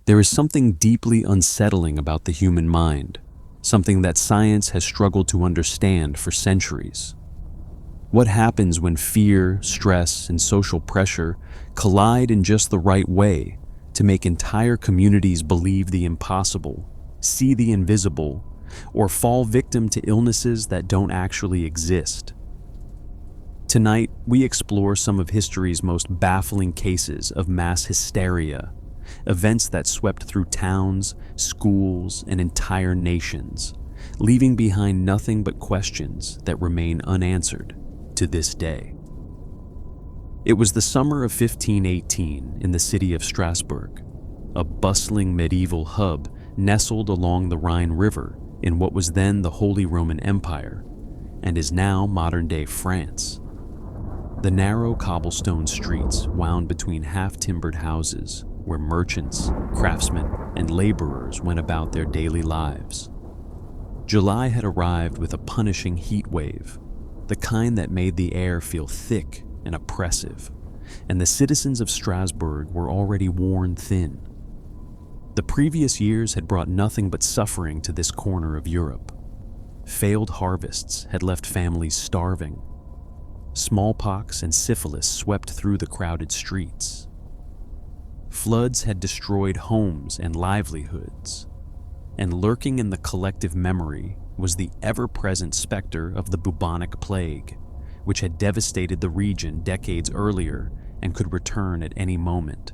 There is something deeply unsettling about the human mind, something that science has struggled to understand for centuries. What happens when fear, stress, and social pressure collide in just the right way to make entire communities believe the impossible, see the invisible, or fall victim to illnesses that don't actually exist? Tonight, we explore some of history's most baffling cases of mass hysteria, events that swept through towns, schools, and entire nations, leaving behind nothing but questions that remain unanswered to this day. It was the summer of 1518 in the city of Strasbourg, a bustling medieval hub nestled along the Rhine River in what was then the Holy Roman Empire and is now modern-day France. The narrow cobblestone streets wound between half-timbered houses where merchants, craftsmen, and laborers went about their daily lives. July had arrived with a punishing heat wave, the kind that made the air feel thick and oppressive, and the citizens of Strasbourg were already worn thin. The previous years had brought nothing but suffering to this corner of Europe. Failed harvests had left families starving. Smallpox and syphilis swept through the crowded streets. Floods had destroyed homes and livelihoods, and lurking in the collective memory was the ever-present specter of the bubonic plague, which had devastated the region decades earlier and could return at any moment.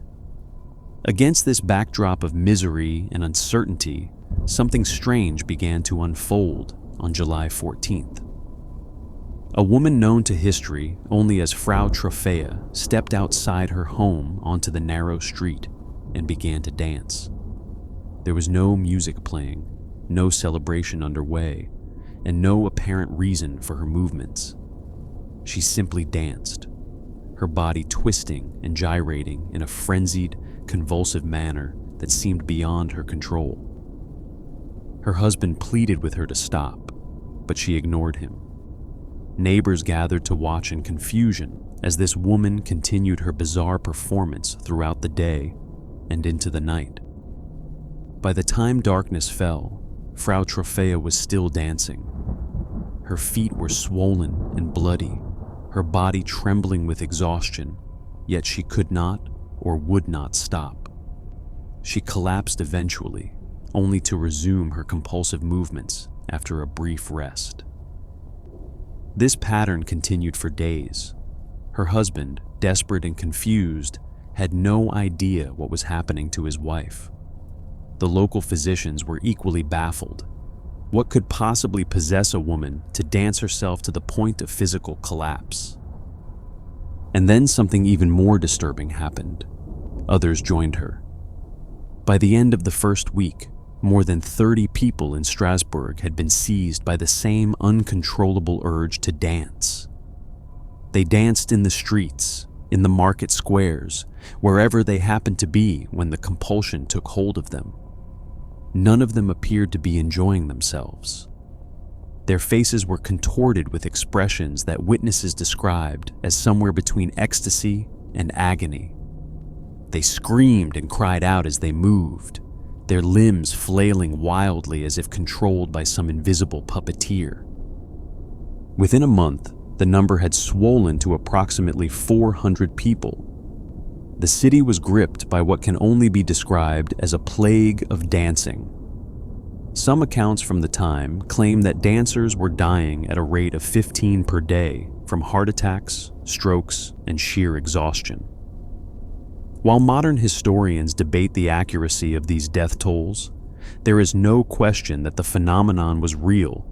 Against this backdrop of misery and uncertainty, something strange began to unfold on July 14th. A woman known to history only as Frau Troffea stepped outside her home onto the narrow street and began to dance. There was no music playing, no celebration underway, and no apparent reason for her movements. She simply danced, her body twisting and gyrating in a frenzied, convulsive manner that seemed beyond her control. Her husband pleaded with her to stop, but she ignored him. Neighbors gathered to watch in confusion as this woman continued her bizarre performance throughout the day and into the night. By the time darkness fell, Frau Troffea was still dancing. Her feet were swollen and bloody, her body trembling with exhaustion, yet she could not or would not stop. She collapsed eventually, only to resume her compulsive movements after a brief rest. This pattern continued for days. Her husband, desperate and confused, had no idea what was happening to his wife. The local physicians were equally baffled. What could possibly possess a woman to dance herself to the point of physical collapse? And then something even more disturbing happened. Others joined her. By the end of the first week, more than 30 people in Strasbourg had been seized by the same uncontrollable urge to dance. They danced in the streets, in the market squares, wherever they happened to be when the compulsion took hold of them. None of them appeared to be enjoying themselves. Their faces were contorted with expressions that witnesses described as somewhere between ecstasy and agony. They screamed and cried out as they moved, their limbs flailing wildly as if controlled by some invisible puppeteer. Within a month, the number had swollen to approximately 400 people. The city was gripped by what can only be described as a plague of dancing. Some accounts from the time claim that dancers were dying at a rate of 15 per day from heart attacks, strokes, and sheer exhaustion. While modern historians debate the accuracy of these death tolls, there is no question that the phenomenon was real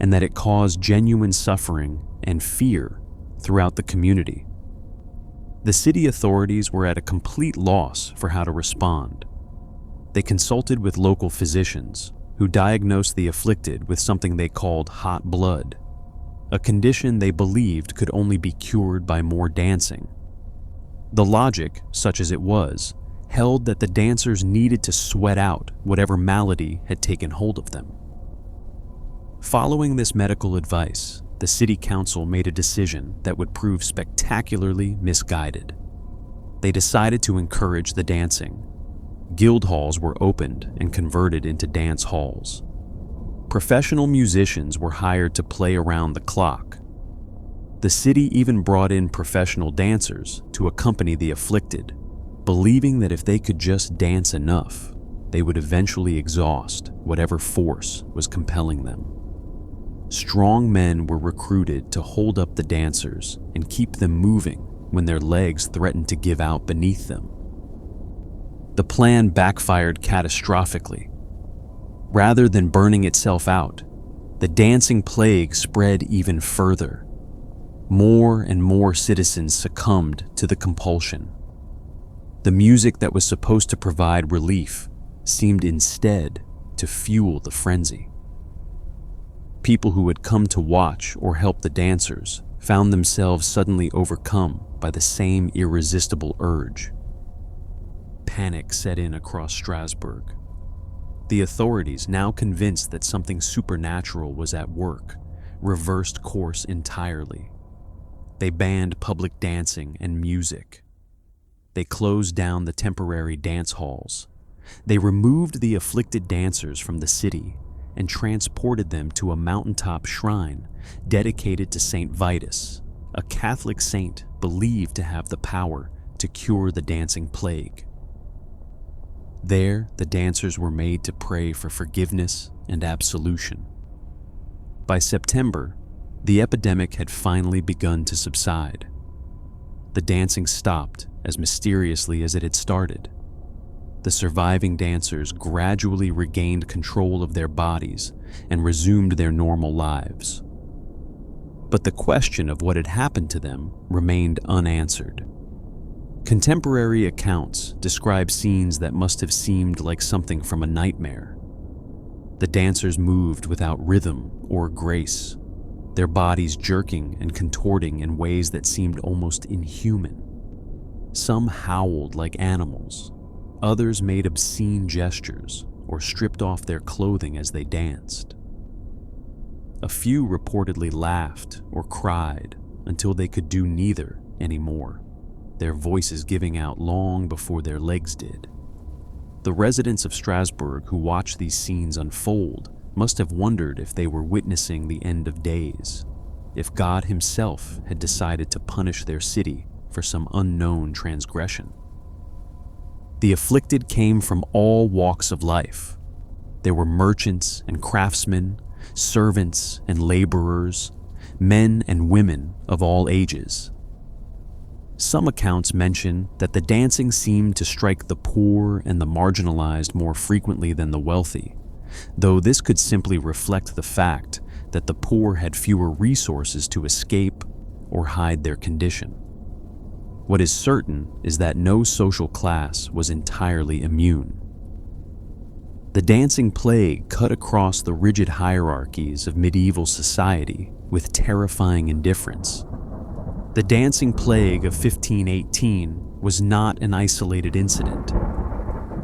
and that it caused genuine suffering and fear throughout the community. The city authorities were at a complete loss for how to respond. They consulted with local physicians, who diagnosed the afflicted with something they called hot blood, a condition they believed could only be cured by more dancing. The logic, such as it was, held that the dancers needed to sweat out whatever malady had taken hold of them. Following this medical advice, the city council made a decision that would prove spectacularly misguided. They decided to encourage the dancing, guild halls were opened and converted into dance halls. Professional musicians were hired to play around the clock. The city even brought in professional dancers to accompany the afflicted, believing that if they could just dance enough, they would eventually exhaust whatever force was compelling them. Strong men were recruited to hold up the dancers and keep them moving when their legs threatened to give out beneath them. The plan backfired catastrophically. Rather than burning itself out, the dancing plague spread even further. More and more citizens succumbed to the compulsion. The music that was supposed to provide relief seemed instead to fuel the frenzy. People who had come to watch or help the dancers found themselves suddenly overcome by the same irresistible urge. Panic set in across Strasbourg. The authorities, now convinced that something supernatural was at work, reversed course entirely. They banned public dancing and music. They closed down the temporary dance halls. They removed the afflicted dancers from the city and transported them to a mountaintop shrine dedicated to Saint Vitus, a Catholic saint believed to have the power to cure the dancing plague. There, the dancers were made to pray for forgiveness and absolution. By September, the epidemic had finally begun to subside. The dancing stopped as mysteriously as it had started. The surviving dancers gradually regained control of their bodies and resumed their normal lives. But the question of what had happened to them remained unanswered. Contemporary accounts describe scenes that must have seemed like something from a nightmare. The dancers moved without rhythm or grace, their bodies jerking and contorting in ways that seemed almost inhuman. Some howled like animals. Others made obscene gestures or stripped off their clothing as they danced. A few reportedly laughed or cried until they could do neither anymore, their voices giving out long before their legs did. The residents of Strasbourg who watched these scenes unfold must have wondered if they were witnessing the end of days, if God himself had decided to punish their city for some unknown transgression. The afflicted came from all walks of life. There were merchants and craftsmen, servants and laborers, men and women of all ages. Some accounts mention that the dancing seemed to strike the poor and the marginalized more frequently than the wealthy, though this could simply reflect the fact that the poor had fewer resources to escape or hide their condition. What is certain is that no social class was entirely immune. The dancing plague cut across the rigid hierarchies of medieval society with terrifying indifference. The dancing plague of 1518 was not an isolated incident.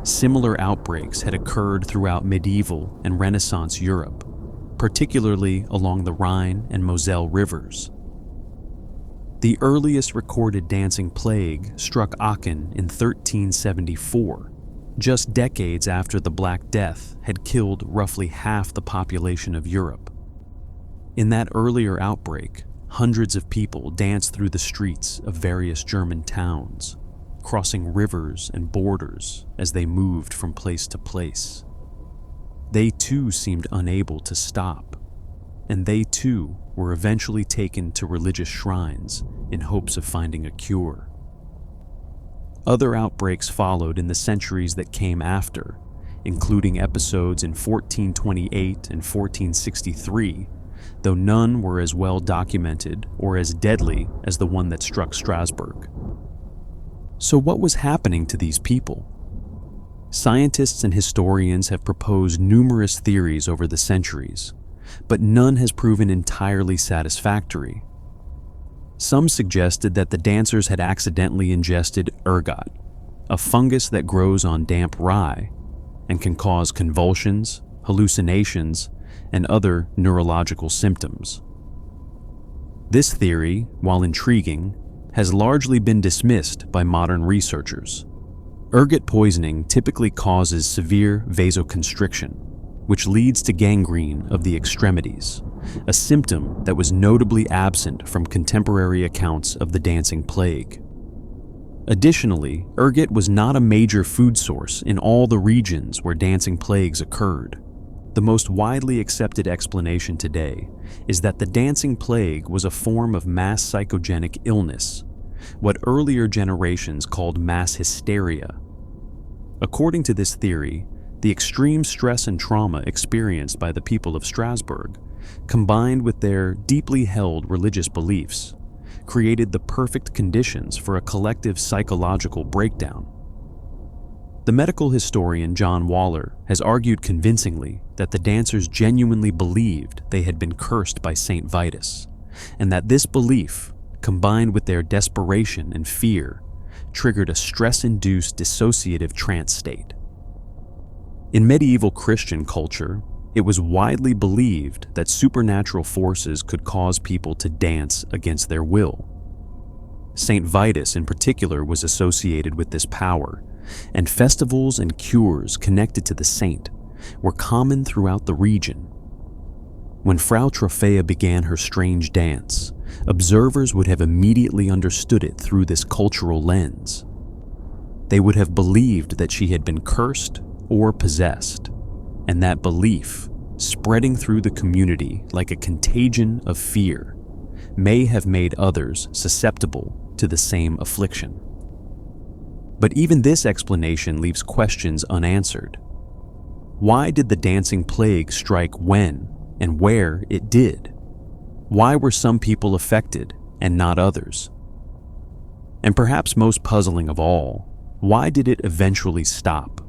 Similar outbreaks had occurred throughout medieval and Renaissance Europe, particularly along the Rhine and Moselle rivers. The earliest recorded dancing plague struck Aachen in 1374, just decades after the Black Death had killed roughly half the population of Europe. In that earlier outbreak, hundreds of people danced through the streets of various German towns, crossing rivers and borders as they moved from place to place. They too seemed unable to stop, and they too were eventually taken to religious shrines in hopes of finding a cure. Other outbreaks followed in the centuries that came after, including episodes in 1428 and 1463, though none were as well documented or as deadly as the one that struck Strasbourg. So what was happening to these people? Scientists and historians have proposed numerous theories over the centuries, but none has proven entirely satisfactory. Some suggested that the dancers had accidentally ingested ergot, a fungus that grows on damp rye and can cause convulsions, hallucinations, and other neurological symptoms. This theory, while intriguing, has largely been dismissed by modern researchers. Ergot poisoning typically causes severe vasoconstriction, which leads to gangrene of the extremities, a symptom that was notably absent from contemporary accounts of the dancing plague. Additionally, ergot was not a major food source in all the regions where dancing plagues occurred. The most widely accepted explanation today is that the dancing plague was a form of mass psychogenic illness, what earlier generations called mass hysteria. According to this theory, the extreme stress and trauma experienced by the people of Strasbourg, combined with their deeply held religious beliefs, created the perfect conditions for a collective psychological breakdown. The medical historian John Waller has argued convincingly that the dancers genuinely believed they had been cursed by Saint Vitus, and that this belief, combined with their desperation and fear, triggered a stress-induced dissociative trance state. In medieval Christian culture, it was widely believed that supernatural forces could cause people to dance against their will. Saint Vitus in particular was associated with this power, and festivals and cures connected to the saint were common throughout the region. When Frau Troffea began her strange dance, observers would have immediately understood it through this cultural lens. They would have believed that she had been cursed or possessed, and that belief, spreading through the community like a contagion of fear, may have made others susceptible to the same affliction. But even this explanation leaves questions unanswered. Why did the dancing plague strike when and where it did? Why were some people affected and not others? And perhaps most puzzling of all, why did it eventually stop?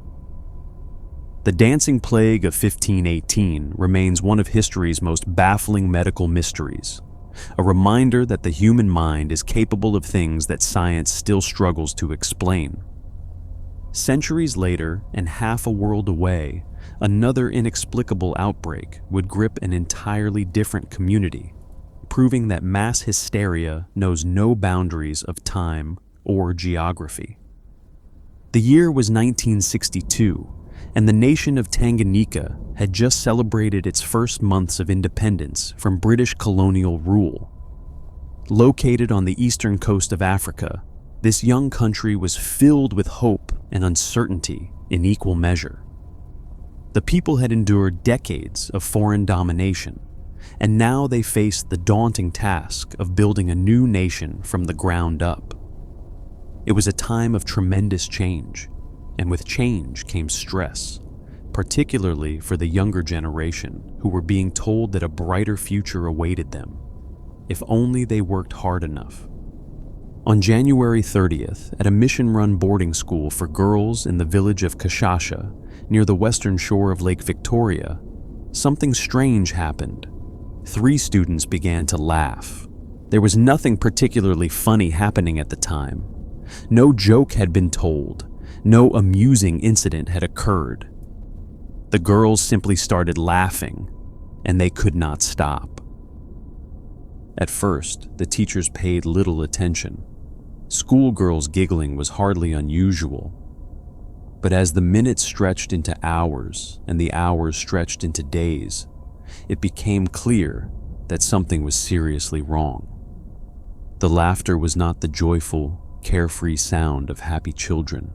The dancing plague of 1518 remains one of history's most baffling medical mysteries, a reminder that the human mind is capable of things that science still struggles to explain. Centuries later, and half a world away, another inexplicable outbreak would grip an entirely different community, proving that mass hysteria knows no boundaries of time or geography. The year was 1962, and the nation of Tanganyika had just celebrated its first months of independence from British colonial rule. Located on the eastern coast of Africa, this young country was filled with hope and uncertainty in equal measure. The people had endured decades of foreign domination, and now they faced the daunting task of building a new nation from the ground up. It was a time of tremendous change, and with change came stress, particularly for the younger generation who were being told that a brighter future awaited them, if only they worked hard enough. On January 30th, at a mission-run boarding school for girls in the village of Kashasha, near the western shore of Lake Victoria, something strange happened. 3 students began to laugh. There was nothing particularly funny happening at the time. No joke had been told. No amusing incident had occurred. The girls simply started laughing, and they could not stop. At first, the teachers paid little attention. Schoolgirls giggling was hardly unusual. But as the minutes stretched into hours and the hours stretched into days, it became clear that something was seriously wrong. The laughter was not the joyful, carefree sound of happy children.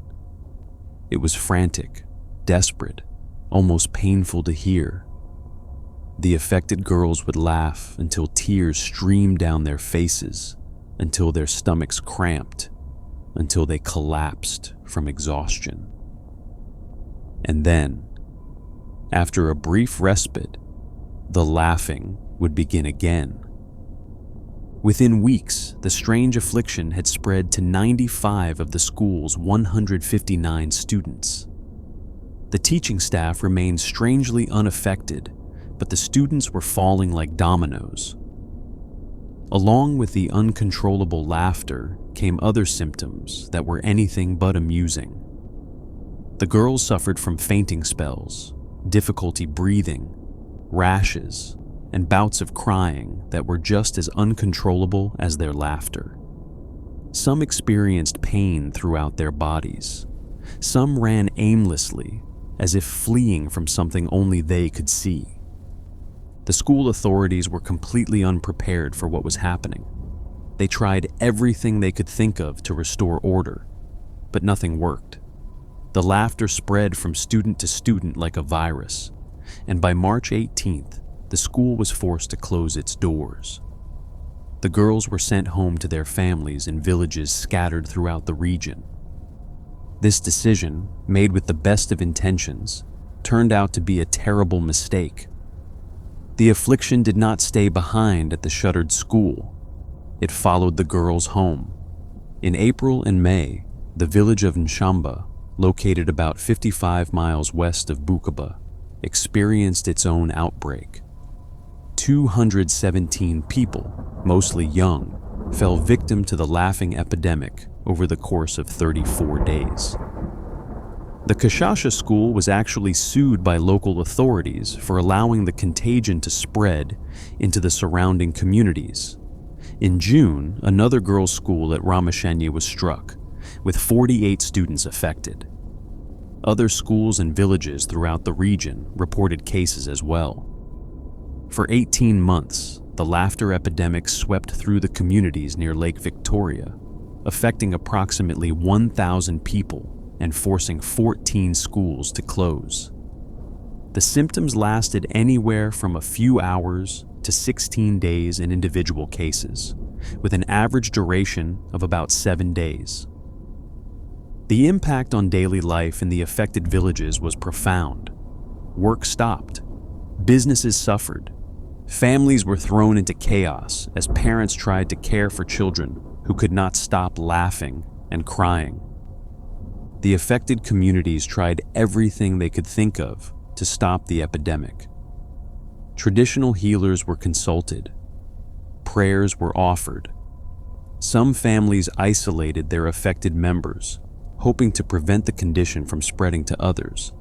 It was frantic, desperate, almost painful to hear. The affected girls would laugh until tears streamed down their faces, until their stomachs cramped, until they collapsed from exhaustion. And then, after a brief respite, the laughing would begin again. Within weeks, the strange affliction had spread to 95 of the school's 159 students. The teaching staff remained strangely unaffected, but the students were falling like dominoes. Along with the uncontrollable laughter came other symptoms that were anything but amusing. The girls suffered from fainting spells, difficulty breathing, rashes, and bouts of crying that were just as uncontrollable as their laughter. Some experienced pain throughout their bodies. Some ran aimlessly, as if fleeing from something only they could see. The school authorities were completely unprepared for what was happening. They tried everything they could think of to restore order, but nothing worked. The laughter spread from student to student like a virus, and by March 18th, the school was forced to close its doors. The girls were sent home to their families in villages scattered throughout the region. This decision, made with the best of intentions, turned out to be a terrible mistake. The affliction did not stay behind at the shuttered school. It followed the girls home. In April and May, the village of Nshamba, located about 55 miles west of Bukaba, experienced its own outbreak. 217 people, mostly young, fell victim to the laughing epidemic over the course of 34 days. The Kashasha school was actually sued by local authorities for allowing the contagion to spread into the surrounding communities. In June, another girls' school at Ramashenya was struck, with 48 students affected. Other schools and villages throughout the region reported cases as well. For 18 months, the laughter epidemic swept through the communities near Lake Victoria, affecting approximately 1,000 people and forcing 14 schools to close. The symptoms lasted anywhere from a few hours to 16 days in individual cases, with an average duration of about 7 days. The impact on daily life in the affected villages was profound. Work stopped. Businesses suffered. Families were thrown into chaos as parents tried to care for children who could not stop laughing and crying. The affected communities tried everything they could think of to stop the epidemic. Traditional healers were consulted. Prayers were offered. Some families isolated their affected members, hoping to prevent the condition from spreading to others.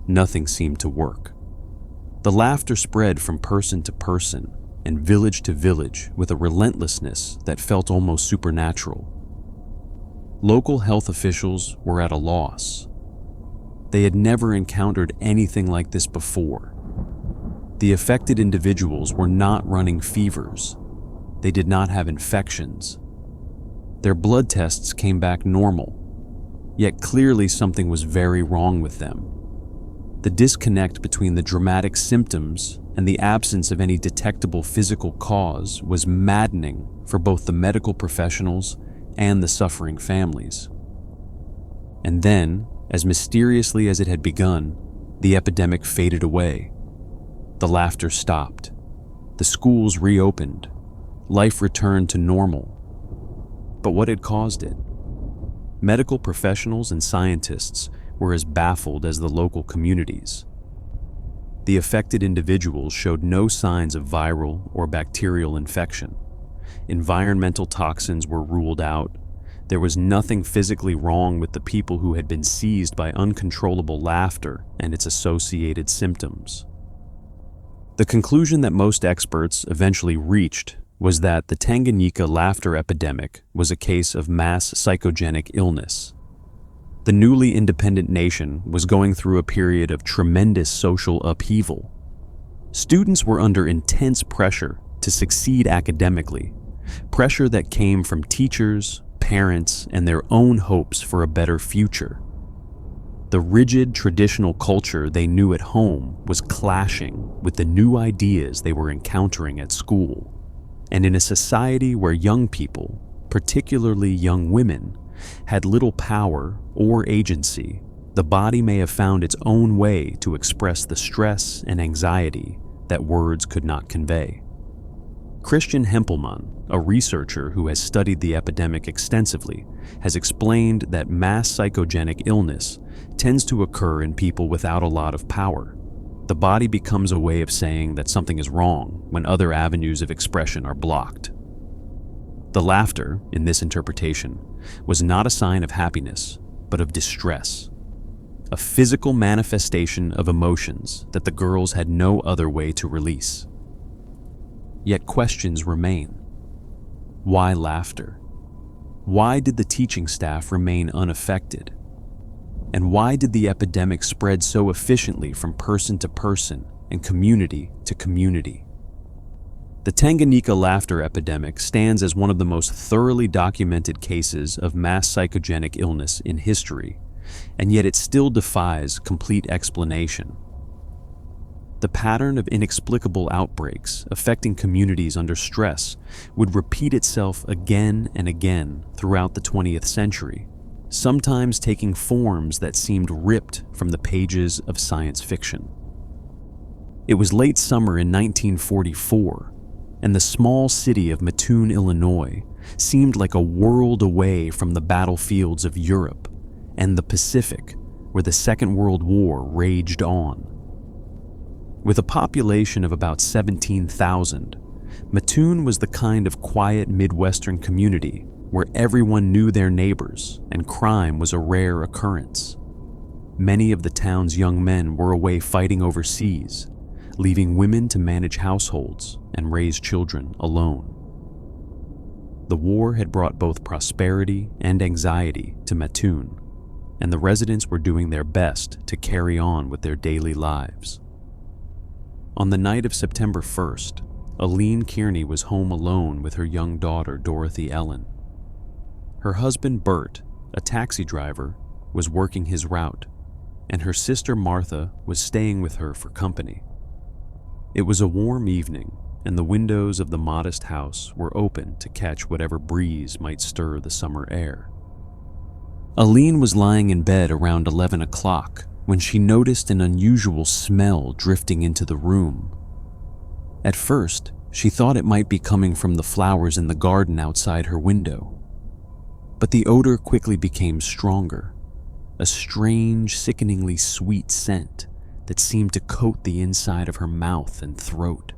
Nothing seemed to work. The laughter spread from person to person and village to village with a relentlessness that felt almost supernatural. Local health officials were at a loss. They had never encountered anything like this before. The affected individuals were not running fevers. They did not have infections. Their blood tests came back normal, yet clearly something was very wrong with them. The disconnect between the dramatic symptoms and the absence of any detectable physical cause was maddening for both the medical professionals and the suffering families. And then, as mysteriously as it had begun, the epidemic faded away. The laughter stopped. The schools reopened. Life returned to normal. But what had caused it? Medical professionals and scientists were as baffled as the local communities. The affected individuals showed no signs of viral or bacterial infection. Environmental toxins were ruled out. There was nothing physically wrong with the people who had been seized by uncontrollable laughter and its associated symptoms. The conclusion that most experts eventually reached was that the Tanganyika laughter epidemic was a case of mass psychogenic illness. The newly independent nation was going through a period of tremendous social upheaval. Students were under intense pressure to succeed academically, pressure that came from teachers, parents, and their own hopes for a better future. The rigid traditional culture they knew at home was clashing with the new ideas they were encountering at school. And in a society where young people, particularly young women, had little power or agency, the body may have found its own way to express the stress and anxiety that words could not convey. Christian Hempelmann, a researcher who has studied the epidemic extensively, has explained that mass psychogenic illness tends to occur in people without a lot of power. The body becomes a way of saying that something is wrong when other avenues of expression are blocked. The laughter, in this interpretation, was not a sign of happiness, but of distress, a physical manifestation of emotions that the girls had no other way to release. Yet questions remain. Why laughter? Why did the teaching staff remain unaffected? And why did the epidemic spread so efficiently from person to person and community to community? The Tanganyika laughter epidemic stands as one of the most thoroughly documented cases of mass psychogenic illness in history, and yet it still defies complete explanation. The pattern of inexplicable outbreaks affecting communities under stress would repeat itself again and again throughout the 20th century, sometimes taking forms that seemed ripped from the pages of science fiction. It was late summer in 1944, and the small city of Mattoon, Illinois, seemed like a world away from the battlefields of Europe and the Pacific, where the Second World War raged on. With a population of about 17,000, Mattoon was the kind of quiet Midwestern community where everyone knew their neighbors and crime was a rare occurrence. Many of the town's young men were away fighting overseas, leaving women to manage households and raise children alone. The war had brought both prosperity and anxiety to Mattoon, and the residents were doing their best to carry on with their daily lives. On the night of September 1st, Aline Kearney was home alone with her young daughter, Dorothy Ellen. Her husband, Bert, a taxi driver, was working his route, and her sister, Martha, was staying with her for company. It was a warm evening, and the windows of the modest house were open to catch whatever breeze might stir the summer air. Aline was lying in bed around 11 o'clock when she noticed an unusual smell drifting into the room. At first, she thought it might be coming from the flowers in the garden outside her window. But the odor quickly became stronger, a strange, sickeningly sweet scent that seemed to coat the inside of her mouth and throat.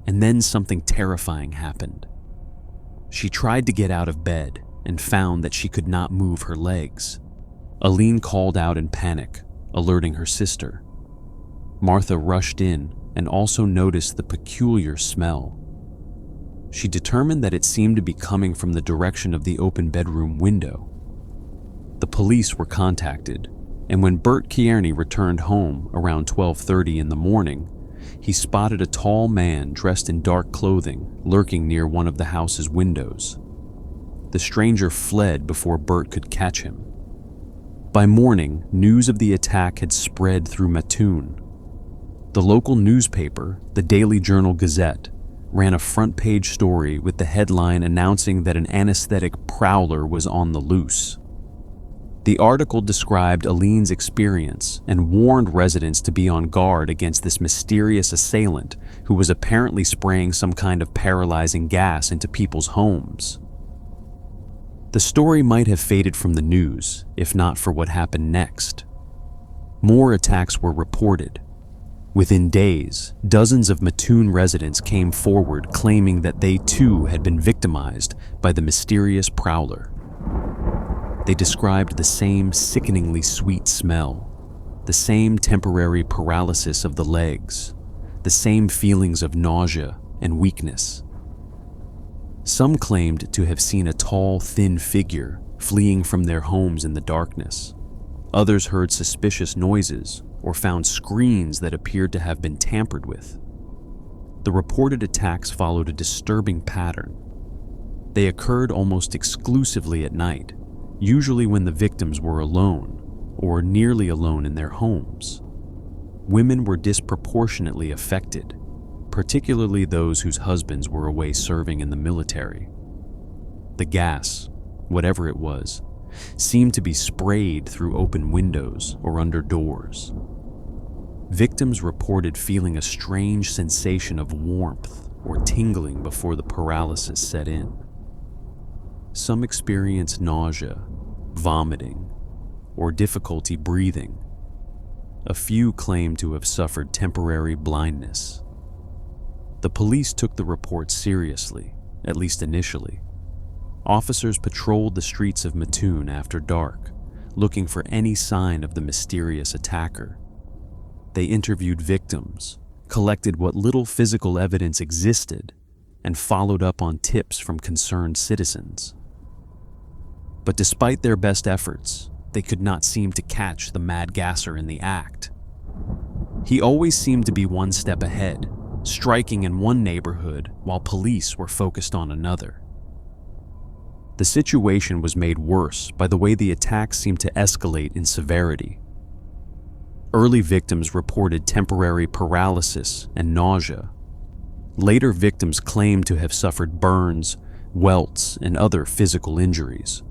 And then something terrifying happened. She tried to get out of bed and found that she could not move her legs. Aline called out in panic, alerting her sister. Martha rushed in and also noticed the peculiar smell. She determined that it seemed to be coming from the direction of the open bedroom window. The police were contacted, and when Bert Kearney returned home around 12:30 in the morning, he spotted a tall man dressed in dark clothing lurking near one of the house's windows. The stranger fled before Bert could catch him. By morning, news of the attack had spread through Mattoon. The local newspaper, the Daily Journal Gazette, ran a front-page story with the headline announcing that an anesthetic prowler was on the loose. The article described Aline's experience and warned residents to be on guard against this mysterious assailant who was apparently spraying some kind of paralyzing gas into people's homes. The story might have faded from the news if not for what happened next. More attacks were reported. Within days, dozens of Mattoon residents came forward claiming that they too had been victimized by the mysterious prowler. They described the same sickeningly sweet smell, the same temporary paralysis of the legs, the same feelings of nausea and weakness. Some claimed to have seen a tall, thin figure fleeing from their homes in the darkness. Others heard suspicious noises or found screens that appeared to have been tampered with. The reported attacks followed a disturbing pattern. They occurred almost exclusively at night, usually when the victims were alone or nearly alone in their homes. Women were disproportionately affected, particularly those whose husbands were away serving in the military. The gas, whatever it was, seemed to be sprayed through open windows or under doors. Victims reported feeling a strange sensation of warmth or tingling before the paralysis set in. Some experienced nausea, vomiting, or difficulty breathing. A few claimed to have suffered temporary blindness. The police took the report seriously, at least initially. Officers patrolled the streets of Mattoon after dark, looking for any sign of the mysterious attacker. They interviewed victims, collected what little physical evidence existed, and followed up on tips from concerned citizens. But despite their best efforts, they could not seem to catch the Mad Gasser in the act. He always seemed to be one step ahead, striking in one neighborhood while police were focused on another. The situation was made worse by the way the attacks seemed to escalate in severity. Early victims reported temporary paralysis and nausea. Later victims claimed to have suffered burns, welts, and other physical injuries.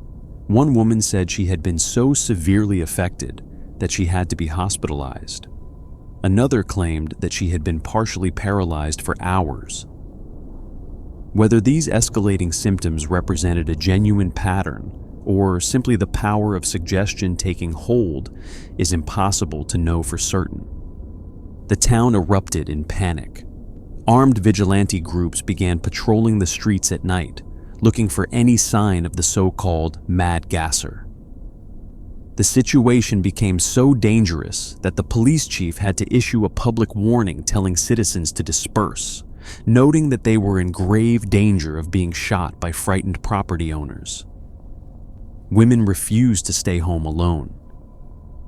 One woman said she had been so severely affected that she had to be hospitalized. Another claimed that she had been partially paralyzed for hours. Whether these escalating symptoms represented a genuine pattern or simply the power of suggestion taking hold is impossible to know for certain. The town erupted in panic. Armed vigilante groups began patrolling the streets at night, looking for any sign of the so-called Mad Gasser. The situation became so dangerous that the police chief had to issue a public warning telling citizens to disperse, noting that they were in grave danger of being shot by frightened property owners. Women refused to stay home alone.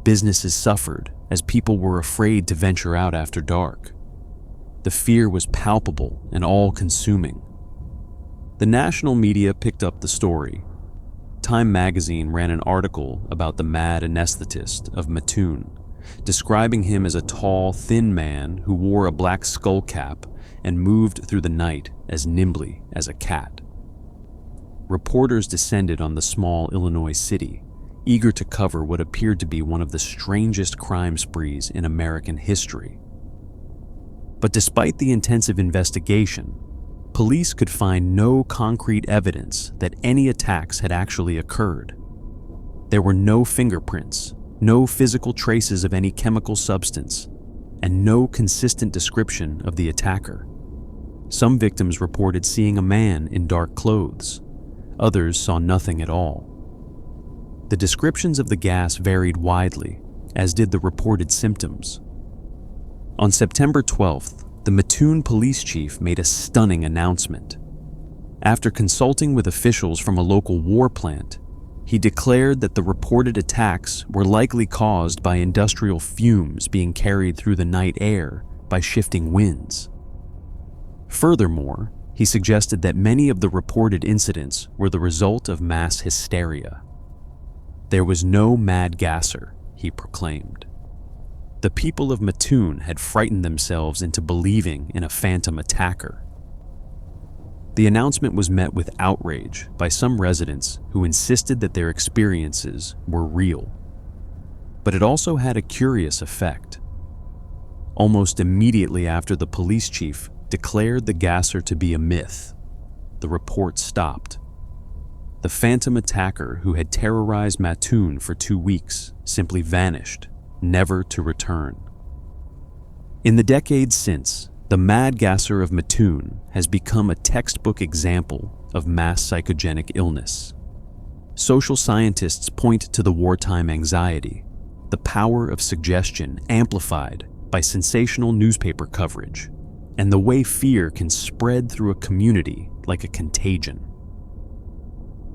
Businesses suffered as people were afraid to venture out after dark. The fear was palpable and all-consuming. The national media picked up the story. Time magazine ran an article about the mad anesthetist of Mattoon, describing him as a tall, thin man who wore a black skull cap and moved through the night as nimbly as a cat. Reporters descended on the small Illinois city, eager to cover what appeared to be one of the strangest crime sprees in American history. But despite the intensive investigation, police could find no concrete evidence that any attacks had actually occurred. There were no fingerprints, no physical traces of any chemical substance, and no consistent description of the attacker. Some victims reported seeing a man in dark clothes. Others saw nothing at all. The descriptions of the gas varied widely, as did the reported symptoms. On September 12th, the Mattoon police chief made a stunning announcement. After consulting with officials from a local war plant, he declared that the reported attacks were likely caused by industrial fumes being carried through the night air by shifting winds. Furthermore, he suggested that many of the reported incidents were the result of mass hysteria. There was no Mad Gasser, he proclaimed. The people of Mattoon had frightened themselves into believing in a phantom attacker. The announcement was met with outrage by some residents who insisted that their experiences were real. But it also had a curious effect. Almost immediately after the police chief declared the gasser to be a myth, the report stopped. The phantom attacker who had terrorized Mattoon for 2 weeks simply vanished, never to return. In the decades since, the Mad Gasser of Mattoon has become a textbook example of mass psychogenic illness. Social scientists point to the wartime anxiety, the power of suggestion amplified by sensational newspaper coverage, and the way fear can spread through a community like a contagion.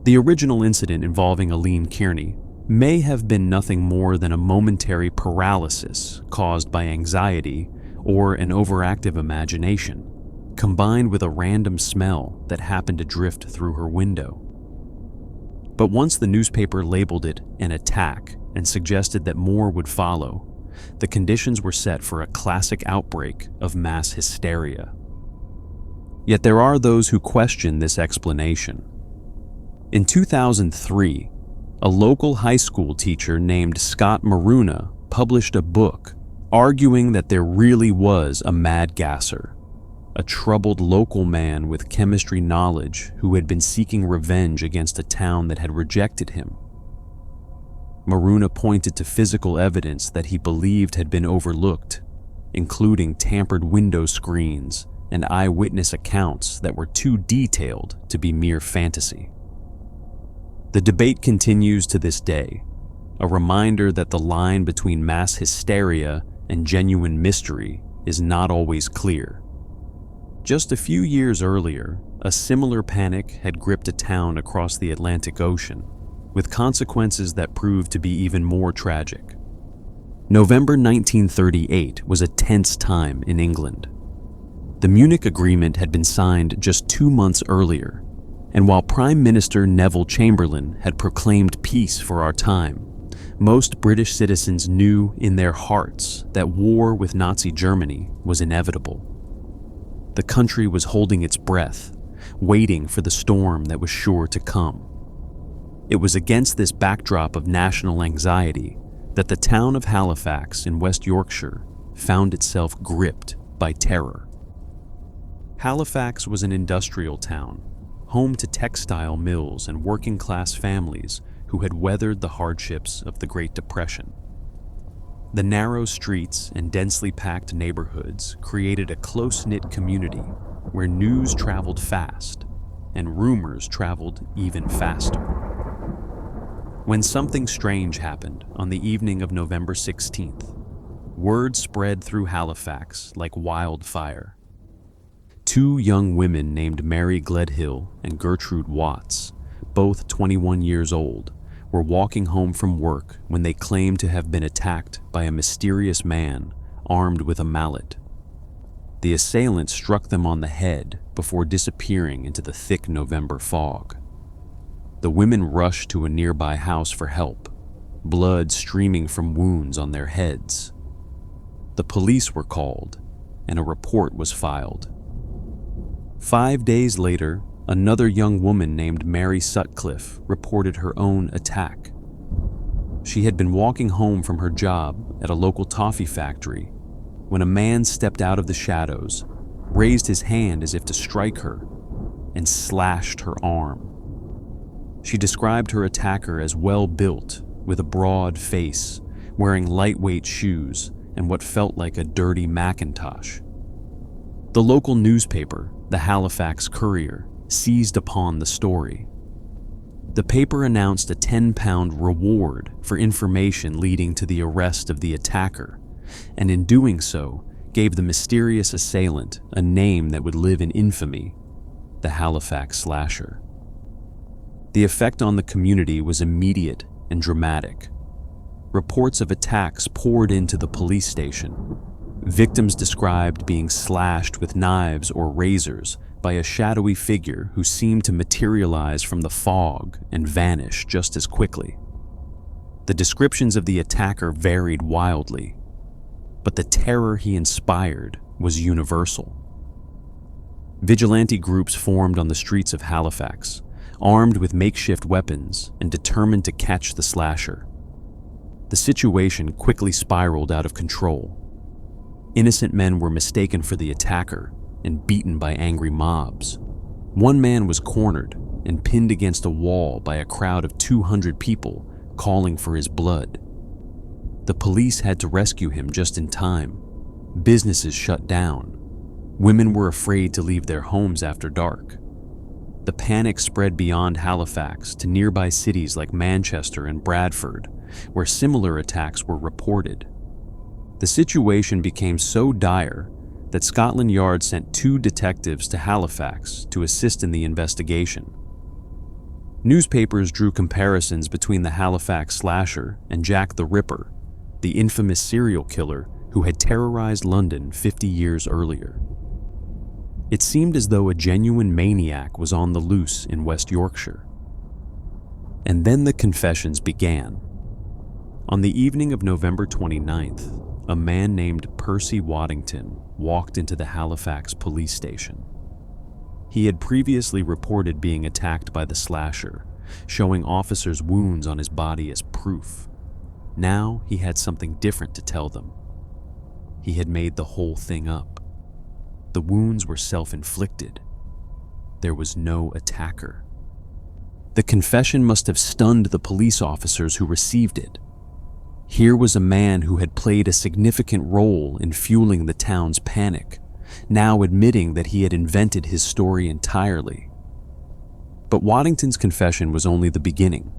The original incident involving Aline Kearney may have been nothing more than a momentary paralysis caused by anxiety or an overactive imagination, combined with a random smell that happened to drift through her window. But once the newspaper labeled it an attack and suggested that more would follow, the conditions were set for a classic outbreak of mass hysteria. Yet there are those who question this explanation. In 2003, a local high school teacher named Scott Maruna published a book arguing that there really was a Mad Gasser, a troubled local man with chemistry knowledge who had been seeking revenge against a town that had rejected him. Maruna pointed to physical evidence that he believed had been overlooked, including tampered window screens and eyewitness accounts that were too detailed to be mere fantasy. The debate continues to this day, a reminder that the line between mass hysteria and genuine mystery is not always clear. Just a few years earlier, a similar panic had gripped a town across the Atlantic Ocean. with consequences that proved to be even more tragic. November 1938 was a tense time in England. The Munich Agreement had been signed just 2 months earlier, and while Prime Minister Neville Chamberlain had proclaimed peace for our time, most British citizens knew in their hearts that war with Nazi Germany was inevitable. The country was holding its breath, waiting for the storm that was sure to come. It was against this backdrop of national anxiety that the town of Halifax in West Yorkshire found itself gripped by terror. Halifax was an industrial town, home to textile mills and working-class families who had weathered the hardships of the Great Depression. The narrow streets and densely packed neighborhoods created a close-knit community where news traveled fast and rumors traveled even faster. When something strange happened on the evening of November 16th, word spread through Halifax like wildfire. 2 young women named Mary Gledhill and Gertrude Watts, both 21 years old, were walking home from work when they claimed to have been attacked by a mysterious man armed with a mallet. The assailant struck them on the head before disappearing into the thick November fog. The women rushed to a nearby house for help, blood streaming from wounds on their heads. The police were called, and a report was filed. 5 days later, another young woman named Mary Sutcliffe reported her own attack. She had been walking home from her job at a local toffee factory when a man stepped out of the shadows, raised his hand as if to strike her, and slashed her arm. She described her attacker as well-built, with a broad face, wearing lightweight shoes and what felt like a dirty Macintosh. The local newspaper, the Halifax Courier, seized upon the story. The paper announced a £10 reward for information leading to the arrest of the attacker, and in doing so, gave the mysterious assailant a name that would live in infamy: the Halifax Slasher. The effect on the community was immediate and dramatic. Reports of attacks poured into the police station. Victims described being slashed with knives or razors by a shadowy figure who seemed to materialize from the fog and vanish just as quickly. The descriptions of the attacker varied wildly, but the terror he inspired was universal. Vigilante groups formed on the streets of Halifax, armed with makeshift weapons and determined to catch the slasher. The situation quickly spiraled out of control. Innocent men were mistaken for the attacker and beaten by angry mobs. One man was cornered and pinned against a wall by a crowd of 200 people calling for his blood. The police had to rescue him just in time. Businesses shut down. Women were afraid to leave their homes after dark. The panic spread beyond Halifax to nearby cities like Manchester and Bradford, where similar attacks were reported. The situation became so dire that Scotland Yard sent 2 detectives to Halifax to assist in the investigation. Newspapers drew comparisons between the Halifax Slasher and Jack the Ripper, the infamous serial killer who had terrorized London 50 years earlier. It seemed as though a genuine maniac was on the loose in West Yorkshire. And then the confessions began. On the evening of November 29th, a man named Percy Waddington walked into the Halifax police station. He had previously reported being attacked by the slasher, showing officers wounds on his body as proof. Now he had something different to tell them. He had made the whole thing up. The wounds were self-inflicted. There was no attacker. The confession must have stunned the police officers who received it. Here was a man who had played a significant role in fueling the town's panic, now admitting that he had invented his story entirely. But Waddington's confession was only the beginning.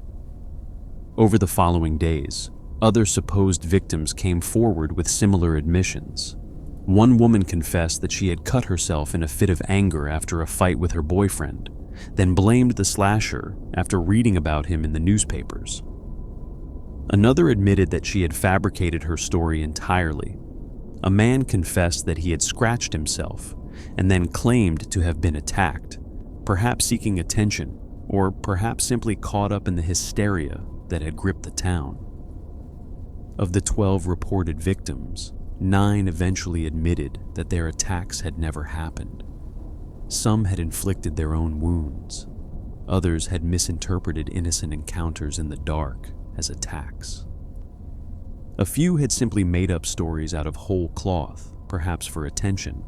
Over the following days, other supposed victims came forward with similar admissions. One woman confessed that she had cut herself in a fit of anger after a fight with her boyfriend, then blamed the slasher after reading about him in the newspapers. Another admitted that she had fabricated her story entirely. A man confessed that he had scratched himself and then claimed to have been attacked, perhaps seeking attention, or perhaps simply caught up in the hysteria that had gripped the town. Of the 12 reported victims, 9 eventually admitted that their attacks had never happened. Some had inflicted their own wounds. Others had misinterpreted innocent encounters in the dark as attacks. A few had simply made up stories out of whole cloth, perhaps for attention,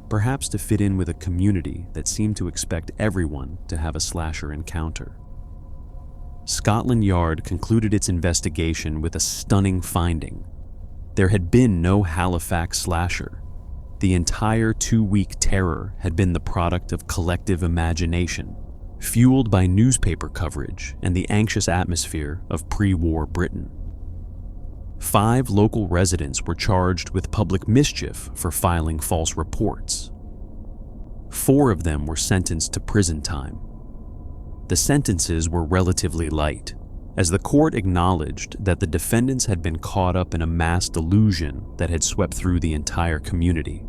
perhaps to fit in with a community that seemed to expect everyone to have a slasher encounter. Scotland Yard concluded its investigation with a stunning finding. There had been no Halifax slasher. The entire 2-week terror had been the product of collective imagination, fueled by newspaper coverage and the anxious atmosphere of pre-war Britain. 5 local residents were charged with public mischief for filing false reports. 4 of them were sentenced to prison time. The sentences were relatively light, as the court acknowledged that the defendants had been caught up in a mass delusion that had swept through the entire community.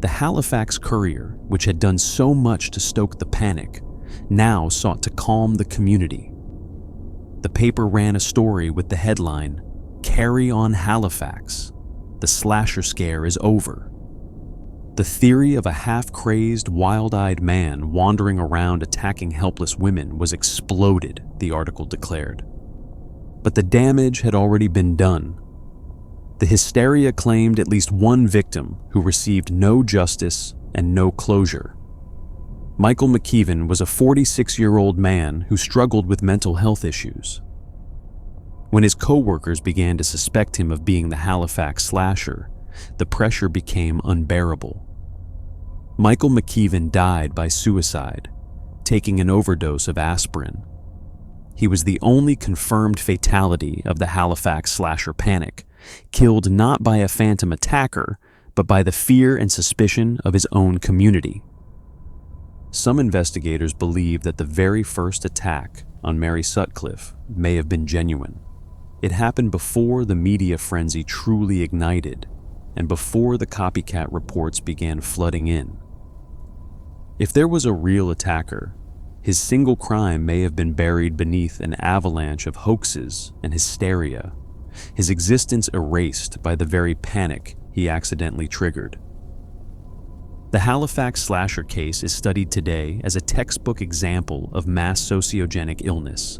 The Halifax Courier, which had done so much to stoke the panic, now sought to calm the community. The paper ran a story with the headline, "Carry on Halifax. The slasher scare is over." The theory of a half-crazed, wild-eyed man wandering around attacking helpless women was exploded, the article declared. But the damage had already been done. The Hysteria claimed at least one victim who received no justice and no closure. Michael McKeevan was a 46-year-old man who struggled with mental health issues. When his co-workers began to suspect him of being the Halifax slasher, the pressure became unbearable. Michael McKeevan died by suicide, taking an overdose of aspirin. He was the only confirmed fatality of the Halifax slasher panic, killed not by a phantom attacker, but by the fear and suspicion of his own community. Some investigators believe that the very first attack on Mary Sutcliffe may have been genuine. It happened before the media frenzy truly ignited, and before the copycat reports began flooding in. If there was a real attacker, his single crime may have been buried beneath an avalanche of hoaxes and hysteria, his existence erased by the very panic he accidentally triggered. The Halifax slasher case is studied today as a textbook example of mass sociogenic illness,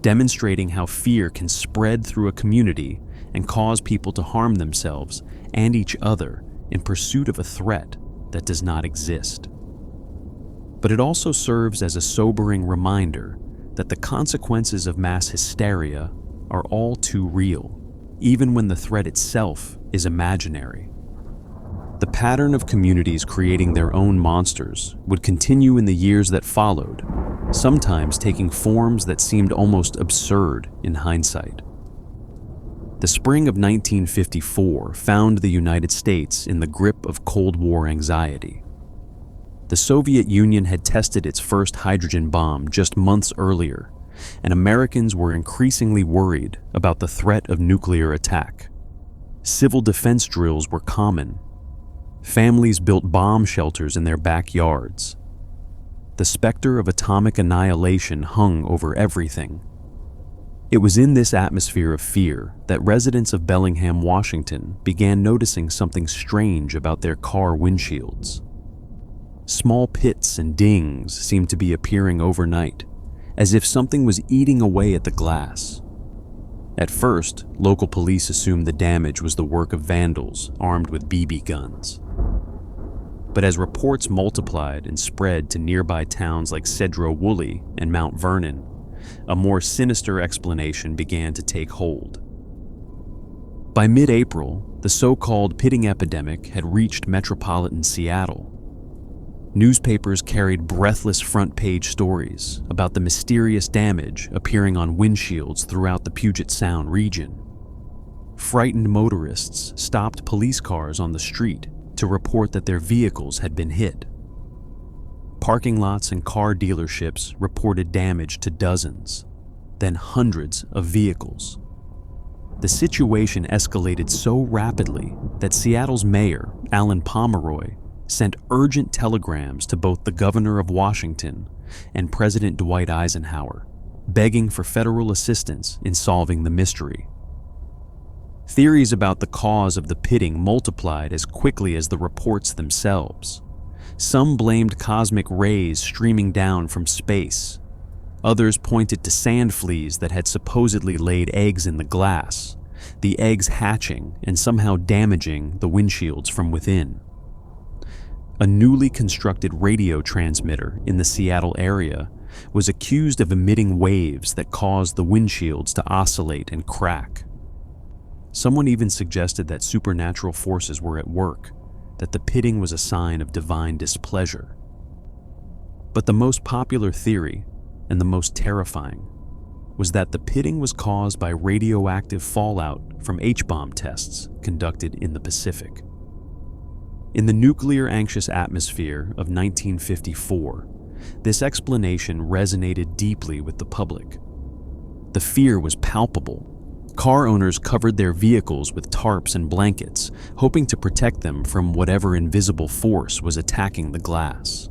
demonstrating how fear can spread through a community and cause people to harm themselves and each other in pursuit of a threat that does not exist. But it also serves as a sobering reminder that the consequences of mass hysteria are all too real, even when the threat itself is imaginary. The pattern of communities creating their own monsters would continue in the years that followed, sometimes taking forms that seemed almost absurd in hindsight. The spring of 1954 found the United States in the grip of Cold War anxiety. The Soviet Union had tested its first hydrogen bomb just months earlier, and Americans were increasingly worried about the threat of nuclear attack. Civil defense drills were common. Families built bomb shelters in their backyards. The specter of atomic annihilation hung over everything. It was in this atmosphere of fear that residents of Bellingham, Washington began noticing something strange about their car windshields. Small pits and dings seemed to be appearing overnight, as if something was eating away at the glass. At first, local police assumed the damage was the work of vandals armed with BB guns. But as reports multiplied and spread to nearby towns like Sedro-Woolley and Mount Vernon, a more sinister explanation began to take hold. By mid-April, the so-called pitting epidemic had reached metropolitan Seattle. Newspapers carried breathless front-page stories about the mysterious damage appearing on windshields throughout the Puget Sound region. Frightened motorists stopped police cars on the street to report that their vehicles had been hit. Parking lots and car dealerships reported damage to dozens, then hundreds of vehicles. The situation escalated so rapidly that Seattle's mayor, Alan Pomeroy, sent urgent telegrams to both the governor of Washington and President Dwight Eisenhower, begging for federal assistance in solving the mystery. Theories about the cause of the pitting multiplied as quickly as the reports themselves. Some blamed cosmic rays streaming down from space. Others pointed to sand fleas that had supposedly laid eggs in the glass, the eggs hatching and somehow damaging the windshields from within. A newly constructed radio transmitter in the Seattle area was accused of emitting waves that caused the windshields to oscillate and crack. Someone even suggested that supernatural forces were at work, that the pitting was a sign of divine displeasure. But the most popular theory, and the most terrifying, was that the pitting was caused by radioactive fallout from H-bomb tests conducted in the Pacific. In the nuclear-anxious atmosphere of 1954, this explanation resonated deeply with the public. The fear was palpable. Car owners covered their vehicles with tarps and blankets, hoping to protect them from whatever invisible force was attacking the glass.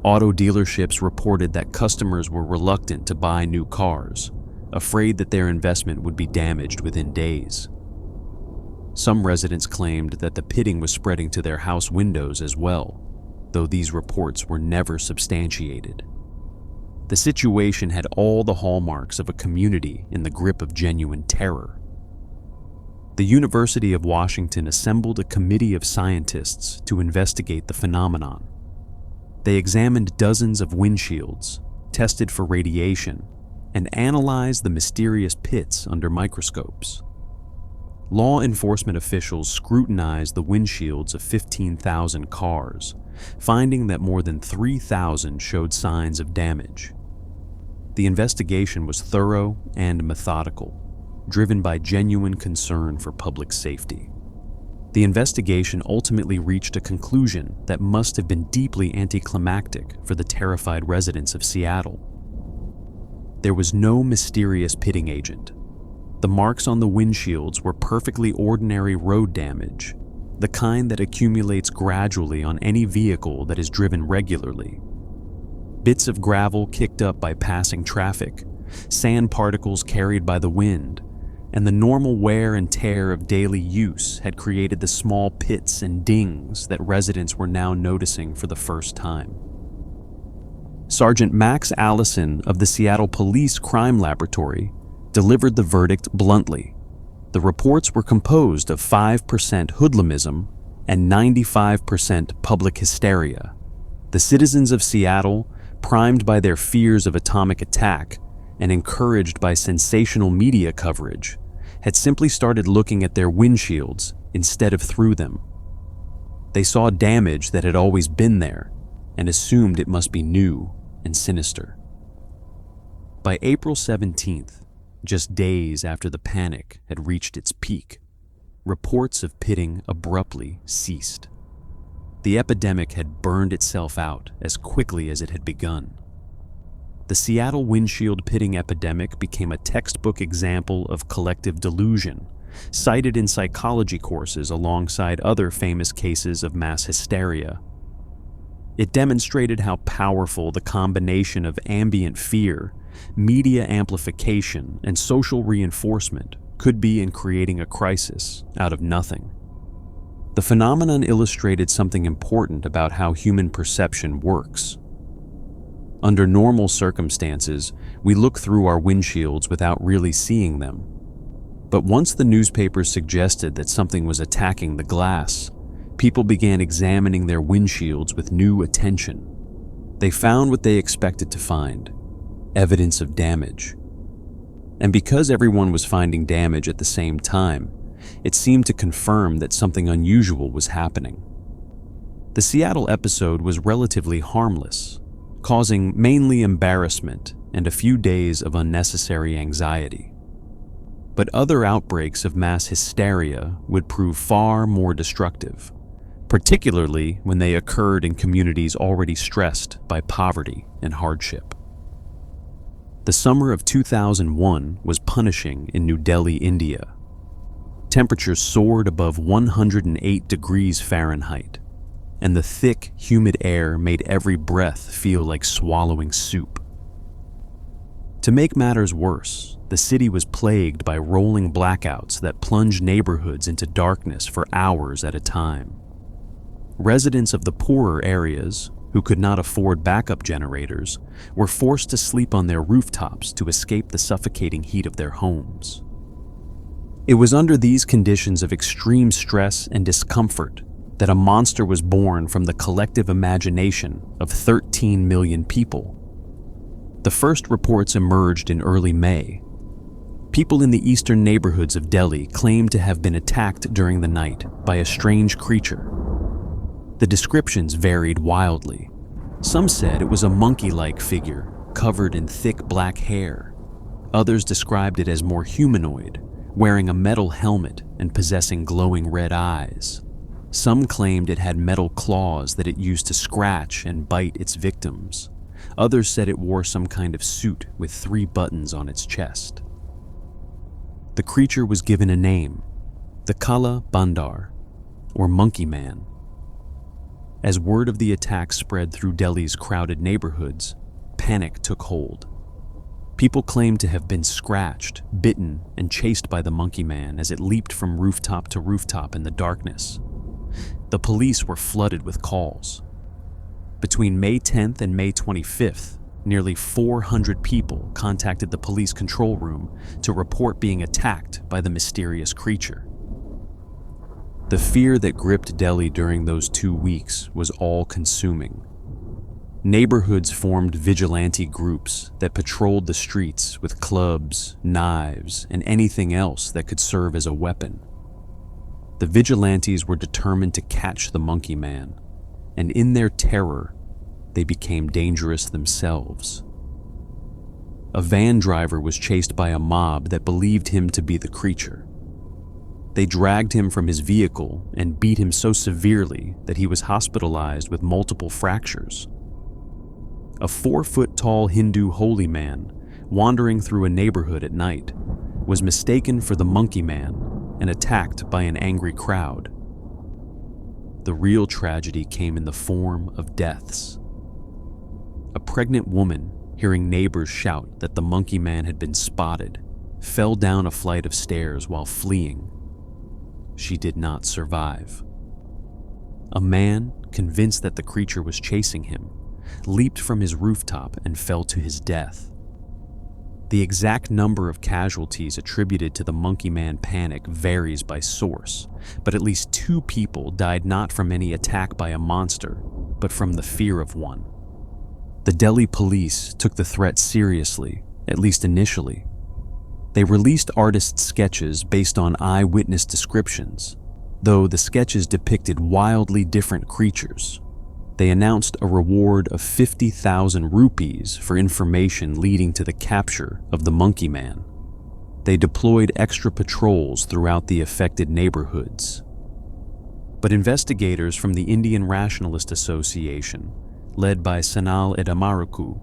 Auto dealerships reported that customers were reluctant to buy new cars, afraid that their investment would be damaged within days. Some residents claimed that the pitting was spreading to their house windows as well, though these reports were never substantiated. The situation had all the hallmarks of a community in the grip of genuine terror. The University of Washington assembled a committee of scientists to investigate the phenomenon. They examined dozens of windshields, tested for radiation, and analyzed the mysterious pits under microscopes. Law enforcement officials scrutinized the windshields of 15,000 cars, finding that more than 3,000 showed signs of damage. The investigation was thorough and methodical, driven by genuine concern for public safety. The investigation ultimately reached a conclusion that must have been deeply anticlimactic for the terrified residents of Seattle. There was no mysterious pitting agent. The marks on the windshields were perfectly ordinary road damage, the kind that accumulates gradually on any vehicle that is driven regularly. Bits of gravel kicked up by passing traffic, sand particles carried by the wind, and the normal wear and tear of daily use had created the small pits and dings that residents were now noticing for the first time. Sergeant Max Allison of the Seattle Police Crime Laboratory delivered the verdict bluntly. The reports were composed of 5% hoodlumism and 95% public hysteria. The citizens of Seattle, primed by their fears of atomic attack and encouraged by sensational media coverage, had simply started looking at their windshields instead of through them. They saw damage that had always been there and assumed it must be new and sinister. By April 17th, just days after the panic had reached its peak, reports of pitting abruptly ceased. The epidemic had burned itself out as quickly as it had begun. The Seattle windshield pitting epidemic became a textbook example of collective delusion, cited in psychology courses alongside other famous cases of mass hysteria. It demonstrated how powerful the combination of ambient fear, media amplification, and social reinforcement could be in creating a crisis out of nothing. The phenomenon illustrated something important about how human perception works. Under normal circumstances, we look through our windshields without really seeing them. But once the newspapers suggested that something was attacking the glass, people began examining their windshields with new attention. They found what they expected to find: evidence of damage. And because everyone was finding damage at the same time, it seemed to confirm that something unusual was happening. The Seattle episode was relatively harmless, causing mainly embarrassment and a few days of unnecessary anxiety. But other outbreaks of mass hysteria would prove far more destructive, particularly when they occurred in communities already stressed by poverty and hardship. The summer of 2001 was punishing in New Delhi, India. Temperatures soared above 108 degrees Fahrenheit, and the thick, humid air made every breath feel like swallowing soup. To make matters worse, the city was plagued by rolling blackouts that plunged neighborhoods into darkness for hours at a time. Residents of the poorer areas, who could not afford backup generators, were forced to sleep on their rooftops to escape the suffocating heat of their homes. It was under these conditions of extreme stress and discomfort that a monster was born from the collective imagination of 13 million people. The first reports emerged in early May. People in the eastern neighborhoods of Delhi claimed to have been attacked during the night by a strange creature. The descriptions varied wildly. Some said it was a monkey-like figure covered in thick black hair. Others described it as more humanoid, wearing a metal helmet and possessing glowing red eyes. Some claimed it had metal claws that it used to scratch and bite its victims. Others said it wore some kind of suit with 3 buttons on its chest. The creature was given a name, the Kala Bandar, or Monkey Man. As word of the attack spread through Delhi's crowded neighborhoods, panic took hold. People claimed to have been scratched, bitten, and chased by the Monkey Man as it leaped from rooftop to rooftop in the darkness. The police were flooded with calls. Between May 10th and May 25th, nearly 400 people contacted the police control room to report being attacked by the mysterious creature. The fear that gripped Delhi during those 2 weeks was all-consuming. Neighborhoods formed vigilante groups that patrolled the streets with clubs, knives, and anything else that could serve as a weapon. The vigilantes were determined to catch the Monkey Man, and in their terror, they became dangerous themselves. A van driver was chased by a mob that believed him to be the creature. They dragged him from his vehicle and beat him so severely that he was hospitalized with multiple fractures. A 4-foot-tall Hindu holy man, wandering through a neighborhood at night, was mistaken for the Monkey Man and attacked by an angry crowd. The real tragedy came in the form of deaths. A pregnant woman, hearing neighbors shout that the Monkey Man had been spotted, fell down a flight of stairs while fleeing. She did not survive. A man, convinced that the creature was chasing him, leaped from his rooftop and fell to his death. The exact number of casualties attributed to the Monkey Man panic varies by source, but at least 2 people died not from any attack by a monster, but from the fear of one. The Delhi police took the threat seriously, at least initially. They released artists' sketches based on eyewitness descriptions, though the sketches depicted wildly different creatures. They announced a reward of 50,000 rupees for information leading to the capture of the Monkey Man. They deployed extra patrols throughout the affected neighborhoods. But investigators from the Indian Rationalist Association, led by Sanal Edamaraku,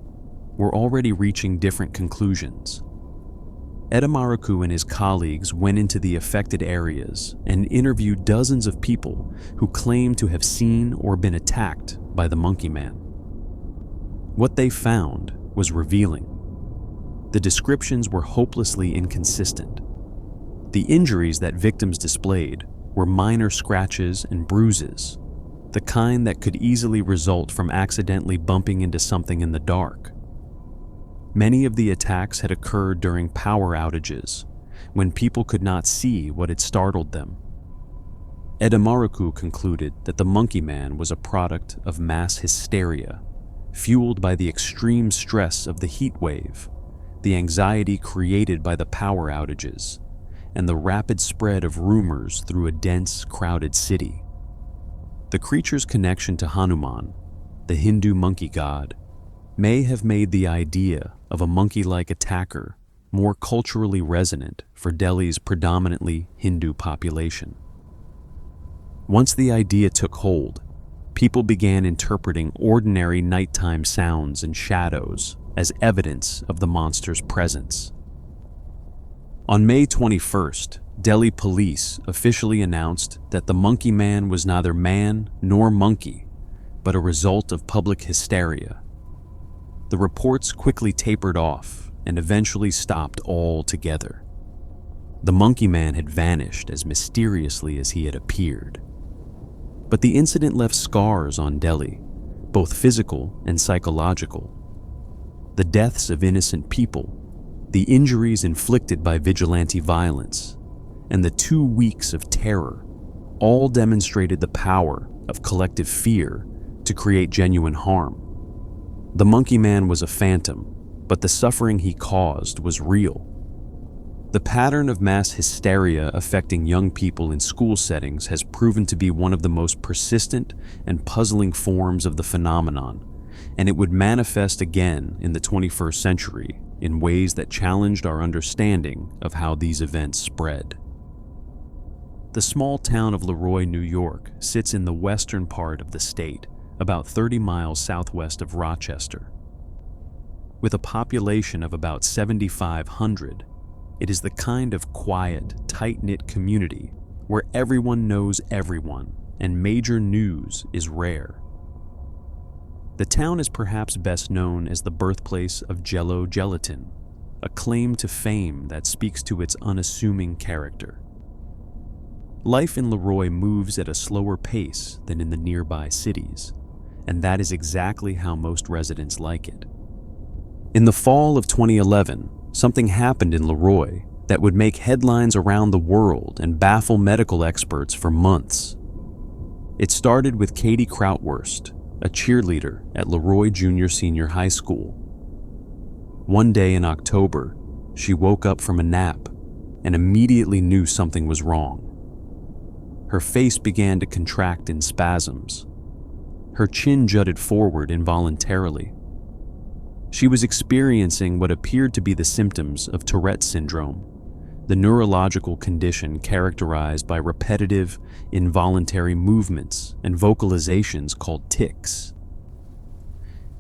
were already reaching different conclusions. Edamaraku and his colleagues went into the affected areas and interviewed dozens of people who claimed to have seen or been attacked by the Monkey Man. What they found was revealing. The descriptions were hopelessly inconsistent. The injuries that victims displayed were minor scratches and bruises, the kind that could easily result from accidentally bumping into something in the dark. Many of the attacks had occurred during power outages, when people could not see what had startled them. Edamaraku concluded that the Monkey Man was a product of mass hysteria, fueled by the extreme stress of the heatwave, the anxiety created by the power outages, and the rapid spread of rumors through a dense, crowded city. The creature's connection to Hanuman, the Hindu monkey god, may have made the idea of a monkey-like attacker more culturally resonant for Delhi's predominantly Hindu population. Once the idea took hold, people began interpreting ordinary nighttime sounds and shadows as evidence of the monster's presence. On May 21st, Delhi police officially announced that the monkey man was neither man nor monkey, but a result of public hysteria. The reports quickly tapered off and eventually stopped altogether. The monkey man had vanished as mysteriously as he had appeared. But the incident left scars on Delhi, both physical and psychological. The deaths of innocent people, the injuries inflicted by vigilante violence, and the 2 weeks of terror all demonstrated the power of collective fear to create genuine harm. The monkey man was a phantom, but the suffering he caused was real. The pattern of mass hysteria affecting young people in school settings has proven to be one of the most persistent and puzzling forms of the phenomenon, and it would manifest again in the 21st century in ways that challenged our understanding of how these events spread. The small town of Leroy, New York, sits in the western part of the state, about 30 miles southwest of Rochester. With a population of about 7,500, it is the kind of quiet, tight-knit community where everyone knows everyone and major news is rare. The town is perhaps best known as the birthplace of Jell-O gelatin, a claim to fame that speaks to its unassuming character. Life in Leroy moves at a slower pace than in the nearby cities, and that is exactly how most residents like it. In the fall of 2011, something happened in Leroy that would make headlines around the world and baffle medical experts for months. It started with Katie Krautwurst, a cheerleader at Leroy Junior-Senior High School. One day in October, she woke up from a nap and immediately knew something was wrong. Her face began to contract in spasms. Her chin jutted forward involuntarily. She was experiencing what appeared to be the symptoms of Tourette syndrome, the neurological condition characterized by repetitive, involuntary movements and vocalizations called tics.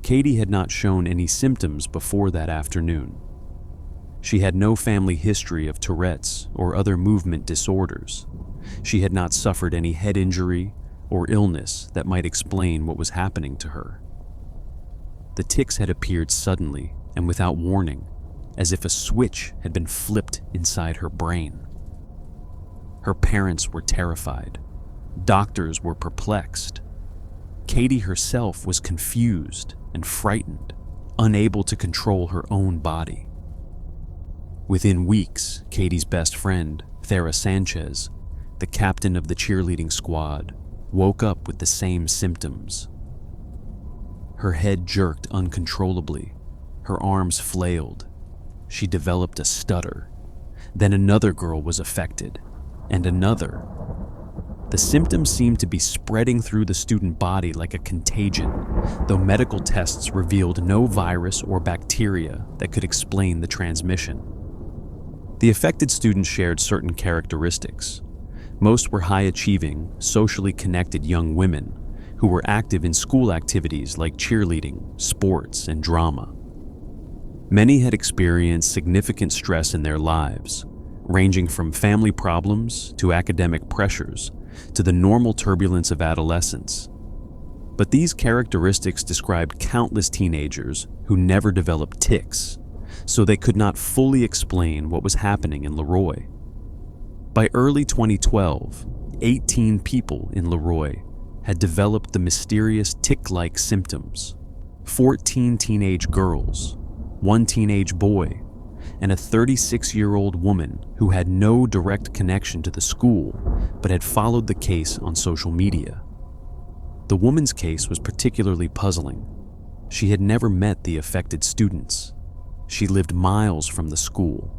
Katie had not shown any symptoms before that afternoon. She had no family history of Tourette's or other movement disorders. She had not suffered any head injury or illness that might explain what was happening to her. The tics had appeared suddenly and without warning, as if a switch had been flipped inside her brain. Her parents were terrified. Doctors were perplexed. Katie herself was confused and frightened, unable to control her own body. Within weeks, Katie's best friend, Thera Sanchez, the captain of the cheerleading squad, woke up with the same symptoms. Her head jerked uncontrollably. Her arms flailed. She developed a stutter. Then another girl was affected, and another. The symptoms seemed to be spreading through the student body like a contagion, though medical tests revealed no virus or bacteria that could explain the transmission. The affected students shared certain characteristics. Most were high-achieving, socially connected young women who were active in school activities like cheerleading, sports, and drama. Many had experienced significant stress in their lives, ranging from family problems to academic pressures to the normal turbulence of adolescence. But these characteristics described countless teenagers who never developed tics, so they could not fully explain what was happening in Leroy. By early 2012, 18 people in Leroy had developed the mysterious tic-like symptoms. 14 teenage girls, 1 teenage boy, and a 36-year-old woman who had no direct connection to the school but had followed the case on social media. The woman's case was particularly puzzling. She had never met the affected students. She lived miles from the school.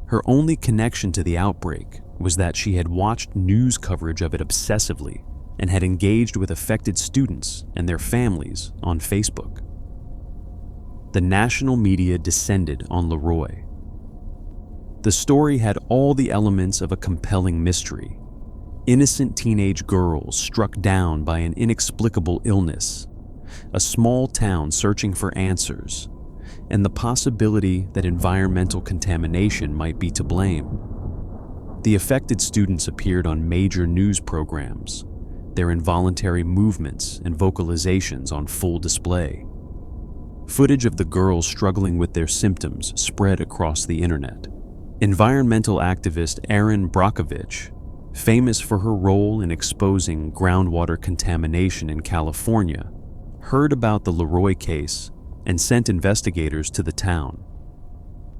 Her only connection to the outbreak was that she had watched news coverage of it obsessively and had engaged with affected students and their families on Facebook. The national media descended on Leroy. The story had all the elements of a compelling mystery. innocent teenage girls struck down by an inexplicable illness, a small town searching for answers, and the possibility that environmental contamination might be to blame. The affected students appeared on major news programs, their involuntary movements and vocalizations on full display. Footage of the girls struggling with their symptoms spread across the internet. Environmental activist Erin Brockovich, famous for her role in exposing groundwater contamination in California, heard about the Leroy case and sent investigators to the town.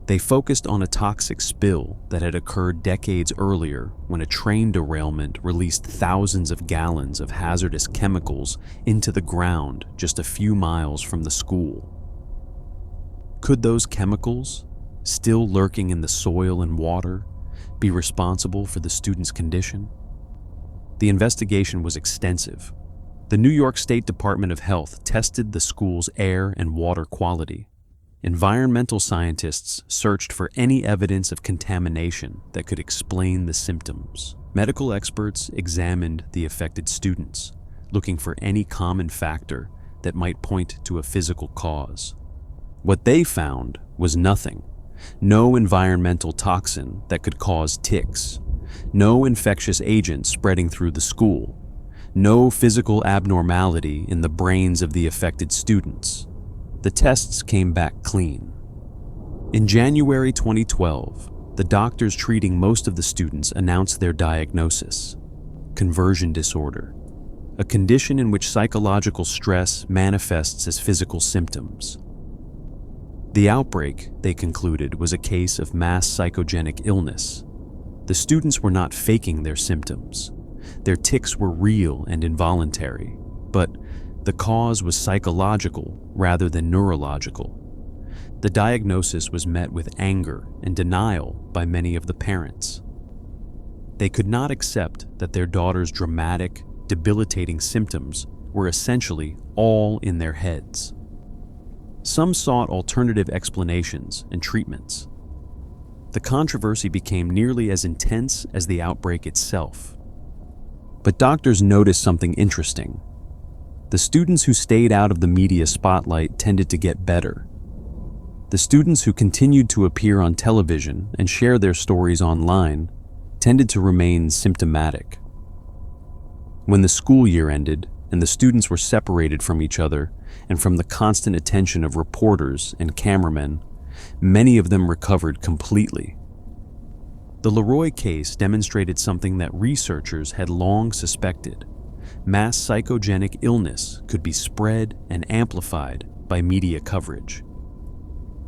They focused on a toxic spill that had occurred decades earlier when a train derailment released thousands of gallons of hazardous chemicals into the ground just a few miles from the school. Could those chemicals, still lurking in the soil and water, be responsible for the students' condition? The investigation was extensive. The New York State Department of Health tested the school's air and water quality. Environmental scientists searched for any evidence of contamination that could explain the symptoms. Medical experts examined the affected students, looking for any common factor that might point to a physical cause. What they found was nothing. No environmental toxin that could cause tics, no infectious agent spreading through the school, no physical abnormality in the brains of the affected students. The tests came back clean. In January 2012, the doctors treating most of the students announced their diagnosis: conversion disorder, a condition in which psychological stress manifests as physical symptoms. The outbreak, they concluded, was a case of mass psychogenic illness. The students were not faking their symptoms. Their tics were real and involuntary, but the cause was psychological rather than neurological. The diagnosis was met with anger and denial by many of the parents. They could not accept that their daughter's dramatic, debilitating symptoms were essentially all in their heads. Some sought alternative explanations and treatments. The controversy became nearly as intense as the outbreak itself. But doctors noticed something interesting. The students who stayed out of the media spotlight tended to get better. The students who continued to appear on television and share their stories online tended to remain symptomatic. When the school year ended and the students were separated from each other and from the constant attention of reporters and cameramen, many of them recovered completely. The Leroy case demonstrated something that researchers had long suspected. Mass psychogenic illness could be spread and amplified by media coverage.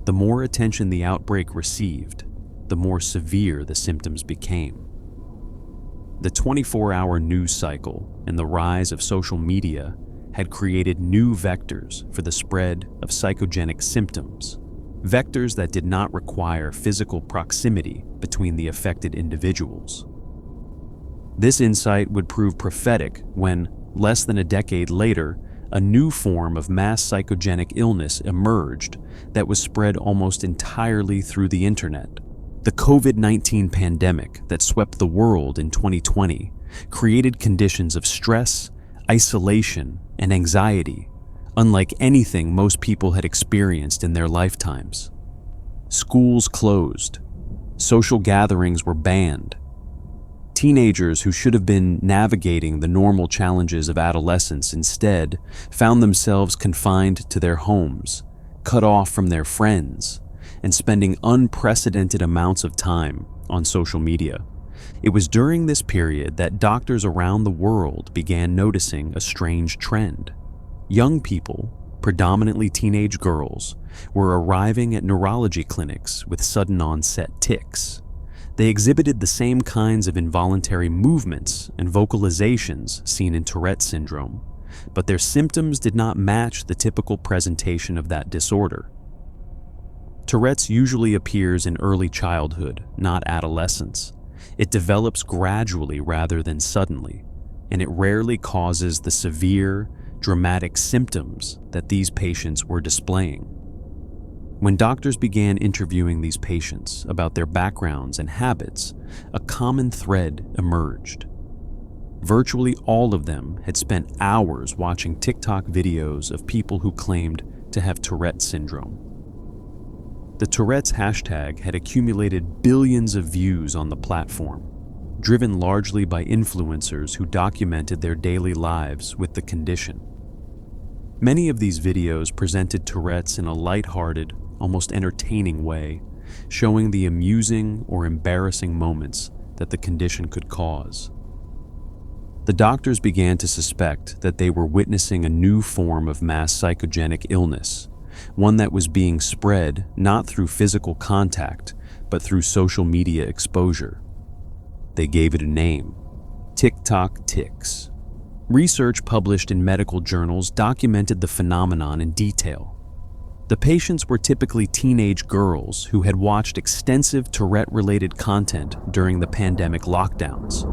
The more attention the outbreak received, the more severe the symptoms became. The 24-hour news cycle and the rise of social media had created new vectors for the spread of psychogenic symptoms, vectors that did not require physical proximity between the affected individuals. This insight would prove prophetic when, less than a decade later, a new form of mass psychogenic illness emerged that was spread almost entirely through the internet. The COVID-19 pandemic that swept the world in 2020 created conditions of stress, isolation, and anxiety, unlike anything most people had experienced in their lifetimes. Schools closed. Social gatherings were banned. Teenagers who should have been navigating the normal challenges of adolescence instead found themselves confined to their homes, cut off from their friends, and spending unprecedented amounts of time on social media. It was during this period that doctors around the world began noticing a strange trend. Young people, predominantly teenage girls, were arriving at neurology clinics with sudden onset tics. They exhibited the same kinds of involuntary movements and vocalizations seen in Tourette syndrome, but their symptoms did not match the typical presentation of that disorder. Tourette's usually appears in early childhood, not adolescence. It develops gradually rather than suddenly, and it rarely causes the severe, dramatic symptoms that these patients were displaying. When doctors began interviewing these patients about their backgrounds and habits, a common thread emerged. Virtually all of them had spent hours watching TikTok videos of people who claimed to have Tourette syndrome. The Tourette's hashtag had accumulated billions of views on the platform, driven largely by influencers who documented their daily lives with the condition. Many of these videos presented Tourette's in a lighthearted, almost entertaining way, showing the amusing or embarrassing moments that the condition could cause. The doctors began to suspect that they were witnessing a new form of mass psychogenic illness, one that was being spread not through physical contact, but through social media exposure. They gave it a name: TikTok tics. Research published in medical journals documented the phenomenon in detail. The patients were typically teenage girls who had watched extensive Tourette-related content during the pandemic lockdowns.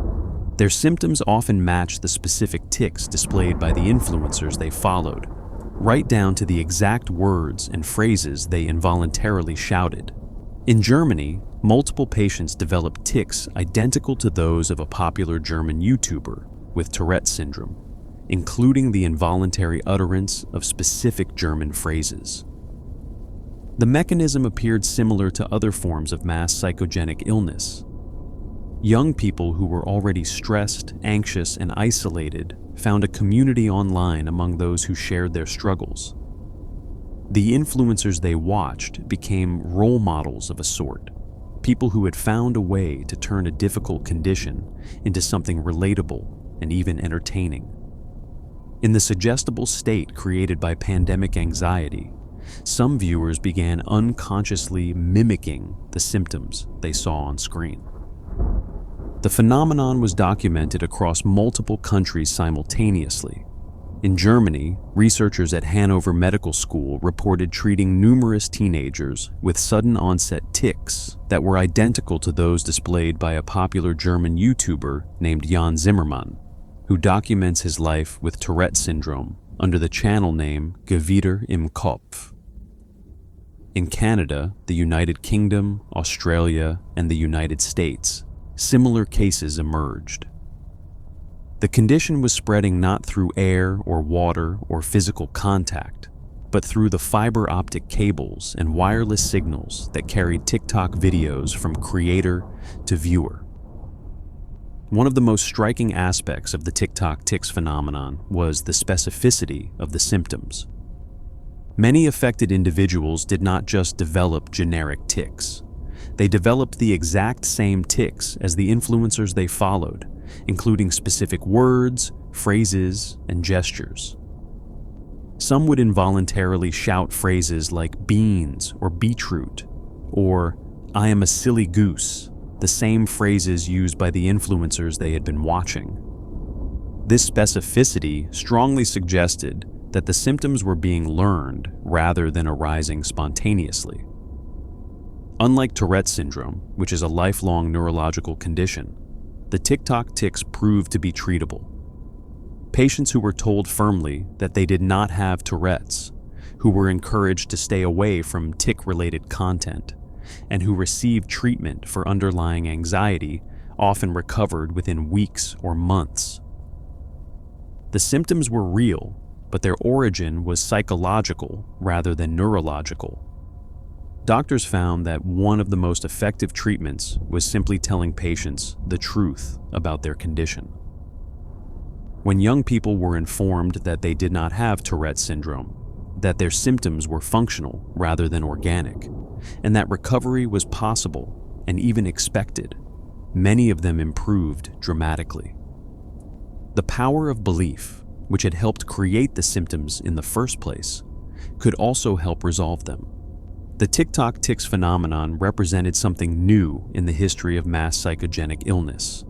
Their symptoms often matched the specific tics displayed by the influencers they followed, right down to the exact words and phrases they involuntarily shouted. In Germany, multiple patients developed tics identical to those of a popular German YouTuber with Tourette syndrome, including the involuntary utterance of specific German phrases. The mechanism appeared similar to other forms of mass psychogenic illness. Young people who were already stressed, anxious, and isolated found a community online among those who shared their struggles. The influencers they watched became role models of a sort, people who had found a way to turn a difficult condition into something relatable and even entertaining. In the suggestible state created by pandemic anxiety, some viewers began unconsciously mimicking the symptoms they saw on screen. The phenomenon was documented across multiple countries simultaneously. In Germany, researchers at Hanover Medical School reported treating numerous teenagers with sudden onset tics that were identical to those displayed by a popular German YouTuber named Jan Zimmermann, who documents his life with Tourette syndrome under the channel name Gewitter im Kopf. In Canada, the United Kingdom, Australia, and the United States, similar cases emerged. The condition was spreading not through air or water or physical contact, but through the fiber optic cables and wireless signals that carried TikTok videos from creator to viewer. One of the most striking aspects of the TikTok tics phenomenon was the specificity of the symptoms. Many affected individuals did not just develop generic tics. They developed the exact same tics as the influencers they followed, including specific words, phrases, and gestures. Some would involuntarily shout phrases like beans or beetroot, or I am a silly goose, the same phrases used by the influencers they had been watching. This specificity strongly suggested that the symptoms were being learned rather than arising spontaneously. Unlike Tourette syndrome, which is a lifelong neurological condition, the TikTok tics proved to be treatable. Patients who were told firmly that they did not have Tourette's, who were encouraged to stay away from tic-related content, and who received treatment for underlying anxiety often recovered within weeks or months. The symptoms were real, but their origin was psychological rather than neurological. Doctors found that one of the most effective treatments was simply telling patients the truth about their condition. When young people were informed that they did not have Tourette syndrome, that their symptoms were functional rather than organic, and that recovery was possible and even expected, many of them improved dramatically. The power of belief, which had helped create the symptoms in the first place, could also help resolve them. The TikTok tics phenomenon represented something new in the history of mass psychogenic illness.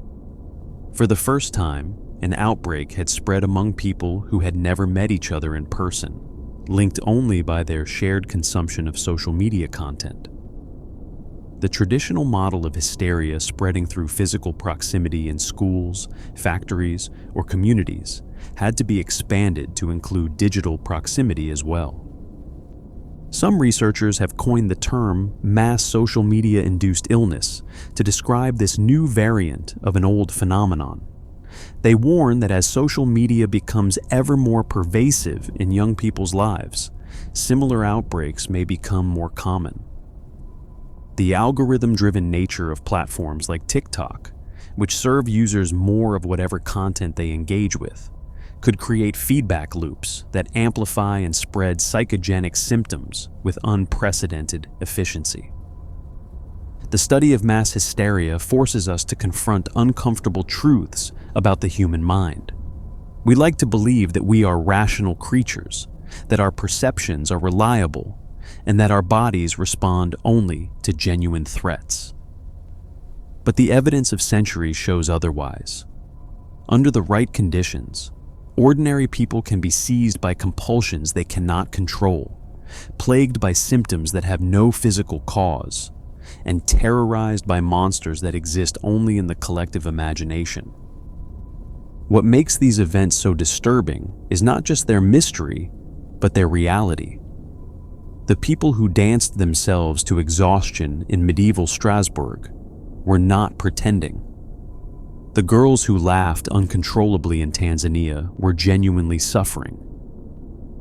For the first time, an outbreak had spread among people who had never met each other in person, linked only by their shared consumption of social media content. The traditional model of hysteria spreading through physical proximity in schools, factories, or communities had to be expanded to include digital proximity as well. Some researchers have coined the term mass social media-induced illness to describe this new variant of an old phenomenon, They warn that as social media becomes ever more pervasive in young people's lives, similar outbreaks may become more common. The algorithm-driven nature of platforms like TikTok, which serve users more of whatever content they engage with, could create feedback loops that amplify and spread psychogenic symptoms with unprecedented efficiency. The study of mass hysteria forces us to confront uncomfortable truths about the human mind. We like to believe that we are rational creatures, that our perceptions are reliable, and that our bodies respond only to genuine threats. But the evidence of centuries shows otherwise. Under the right conditions, ordinary people can be seized by compulsions they cannot control, plagued by symptoms that have no physical cause, and terrorized by monsters that exist only in the collective imagination. What makes these events so disturbing is not just their mystery, but their reality. The people who danced themselves to exhaustion in medieval Strasbourg were not pretending. The girls who laughed uncontrollably in Tanzania were genuinely suffering.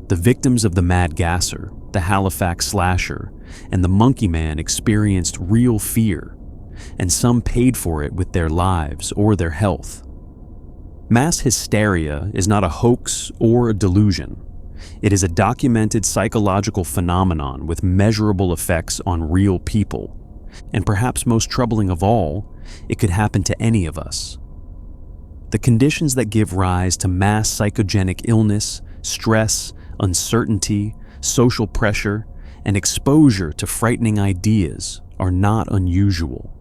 The victims of the Mad Gasser, the Halifax slasher, and the Monkey Man experienced real fear, and some paid for it with their lives or their health. Mass hysteria is not a hoax or a delusion. It is a documented psychological phenomenon with measurable effects on real people. And perhaps most troubling of all, it could happen to any of us. The conditions that give rise to mass psychogenic illness, stress, uncertainty, social pressure, and exposure to frightening ideas are not unusual.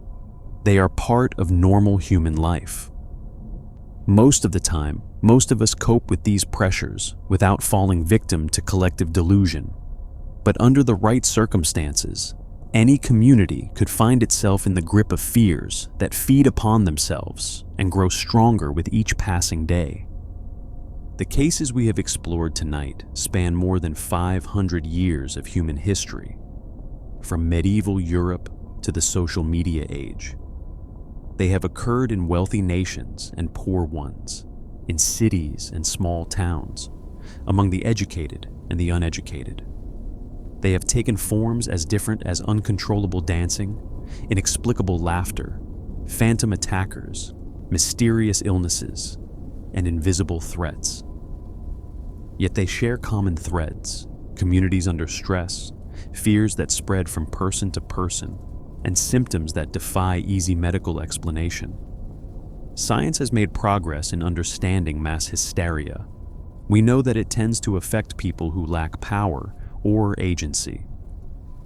They are part of normal human life. Most of the time, most of us cope with these pressures without falling victim to collective delusion. But under the right circumstances, any community could find itself in the grip of fears that feed upon themselves and grow stronger with each passing day. The cases we have explored tonight span more than 500 years of human history, from medieval Europe to the social media age. They have occurred in wealthy nations and poor ones, in cities and small towns, among the educated and the uneducated. They have taken forms as different as uncontrollable dancing, inexplicable laughter, phantom attackers, mysterious illnesses, and invisible threats. Yet they share common threads: communities under stress, fears that spread from person to person, and symptoms that defy easy medical explanation. Science has made progress in understanding mass hysteria. We know that it tends to affect people who lack power or agency.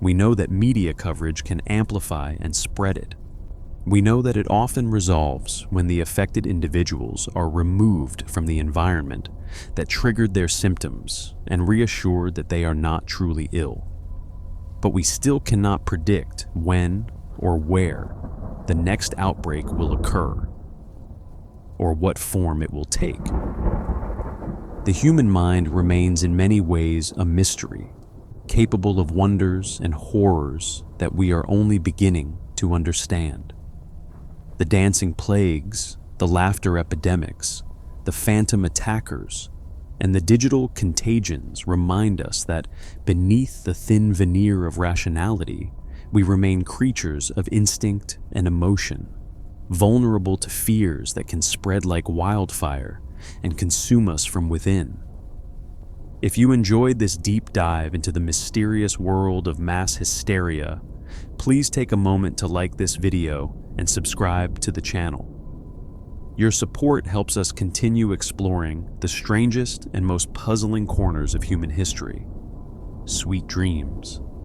We know that media coverage can amplify and spread it. We know that it often resolves when the affected individuals are removed from the environment that triggered their symptoms and reassured that they are not truly ill. But we still cannot predict when or where the next outbreak will occur, or what form it will take. The human mind remains in many ways a mystery, capable of wonders and horrors that we are only beginning to understand. The dancing plagues, the laughter epidemics, the phantom attackers, and the digital contagions remind us that beneath the thin veneer of rationality, we remain creatures of instinct and emotion, vulnerable to fears that can spread like wildfire and consume us from within. If you enjoyed this deep dive into the mysterious world of mass hysteria, please take a moment to like this video and subscribe to the channel. Your support helps us continue exploring the strangest and most puzzling corners of human history. Sweet dreams.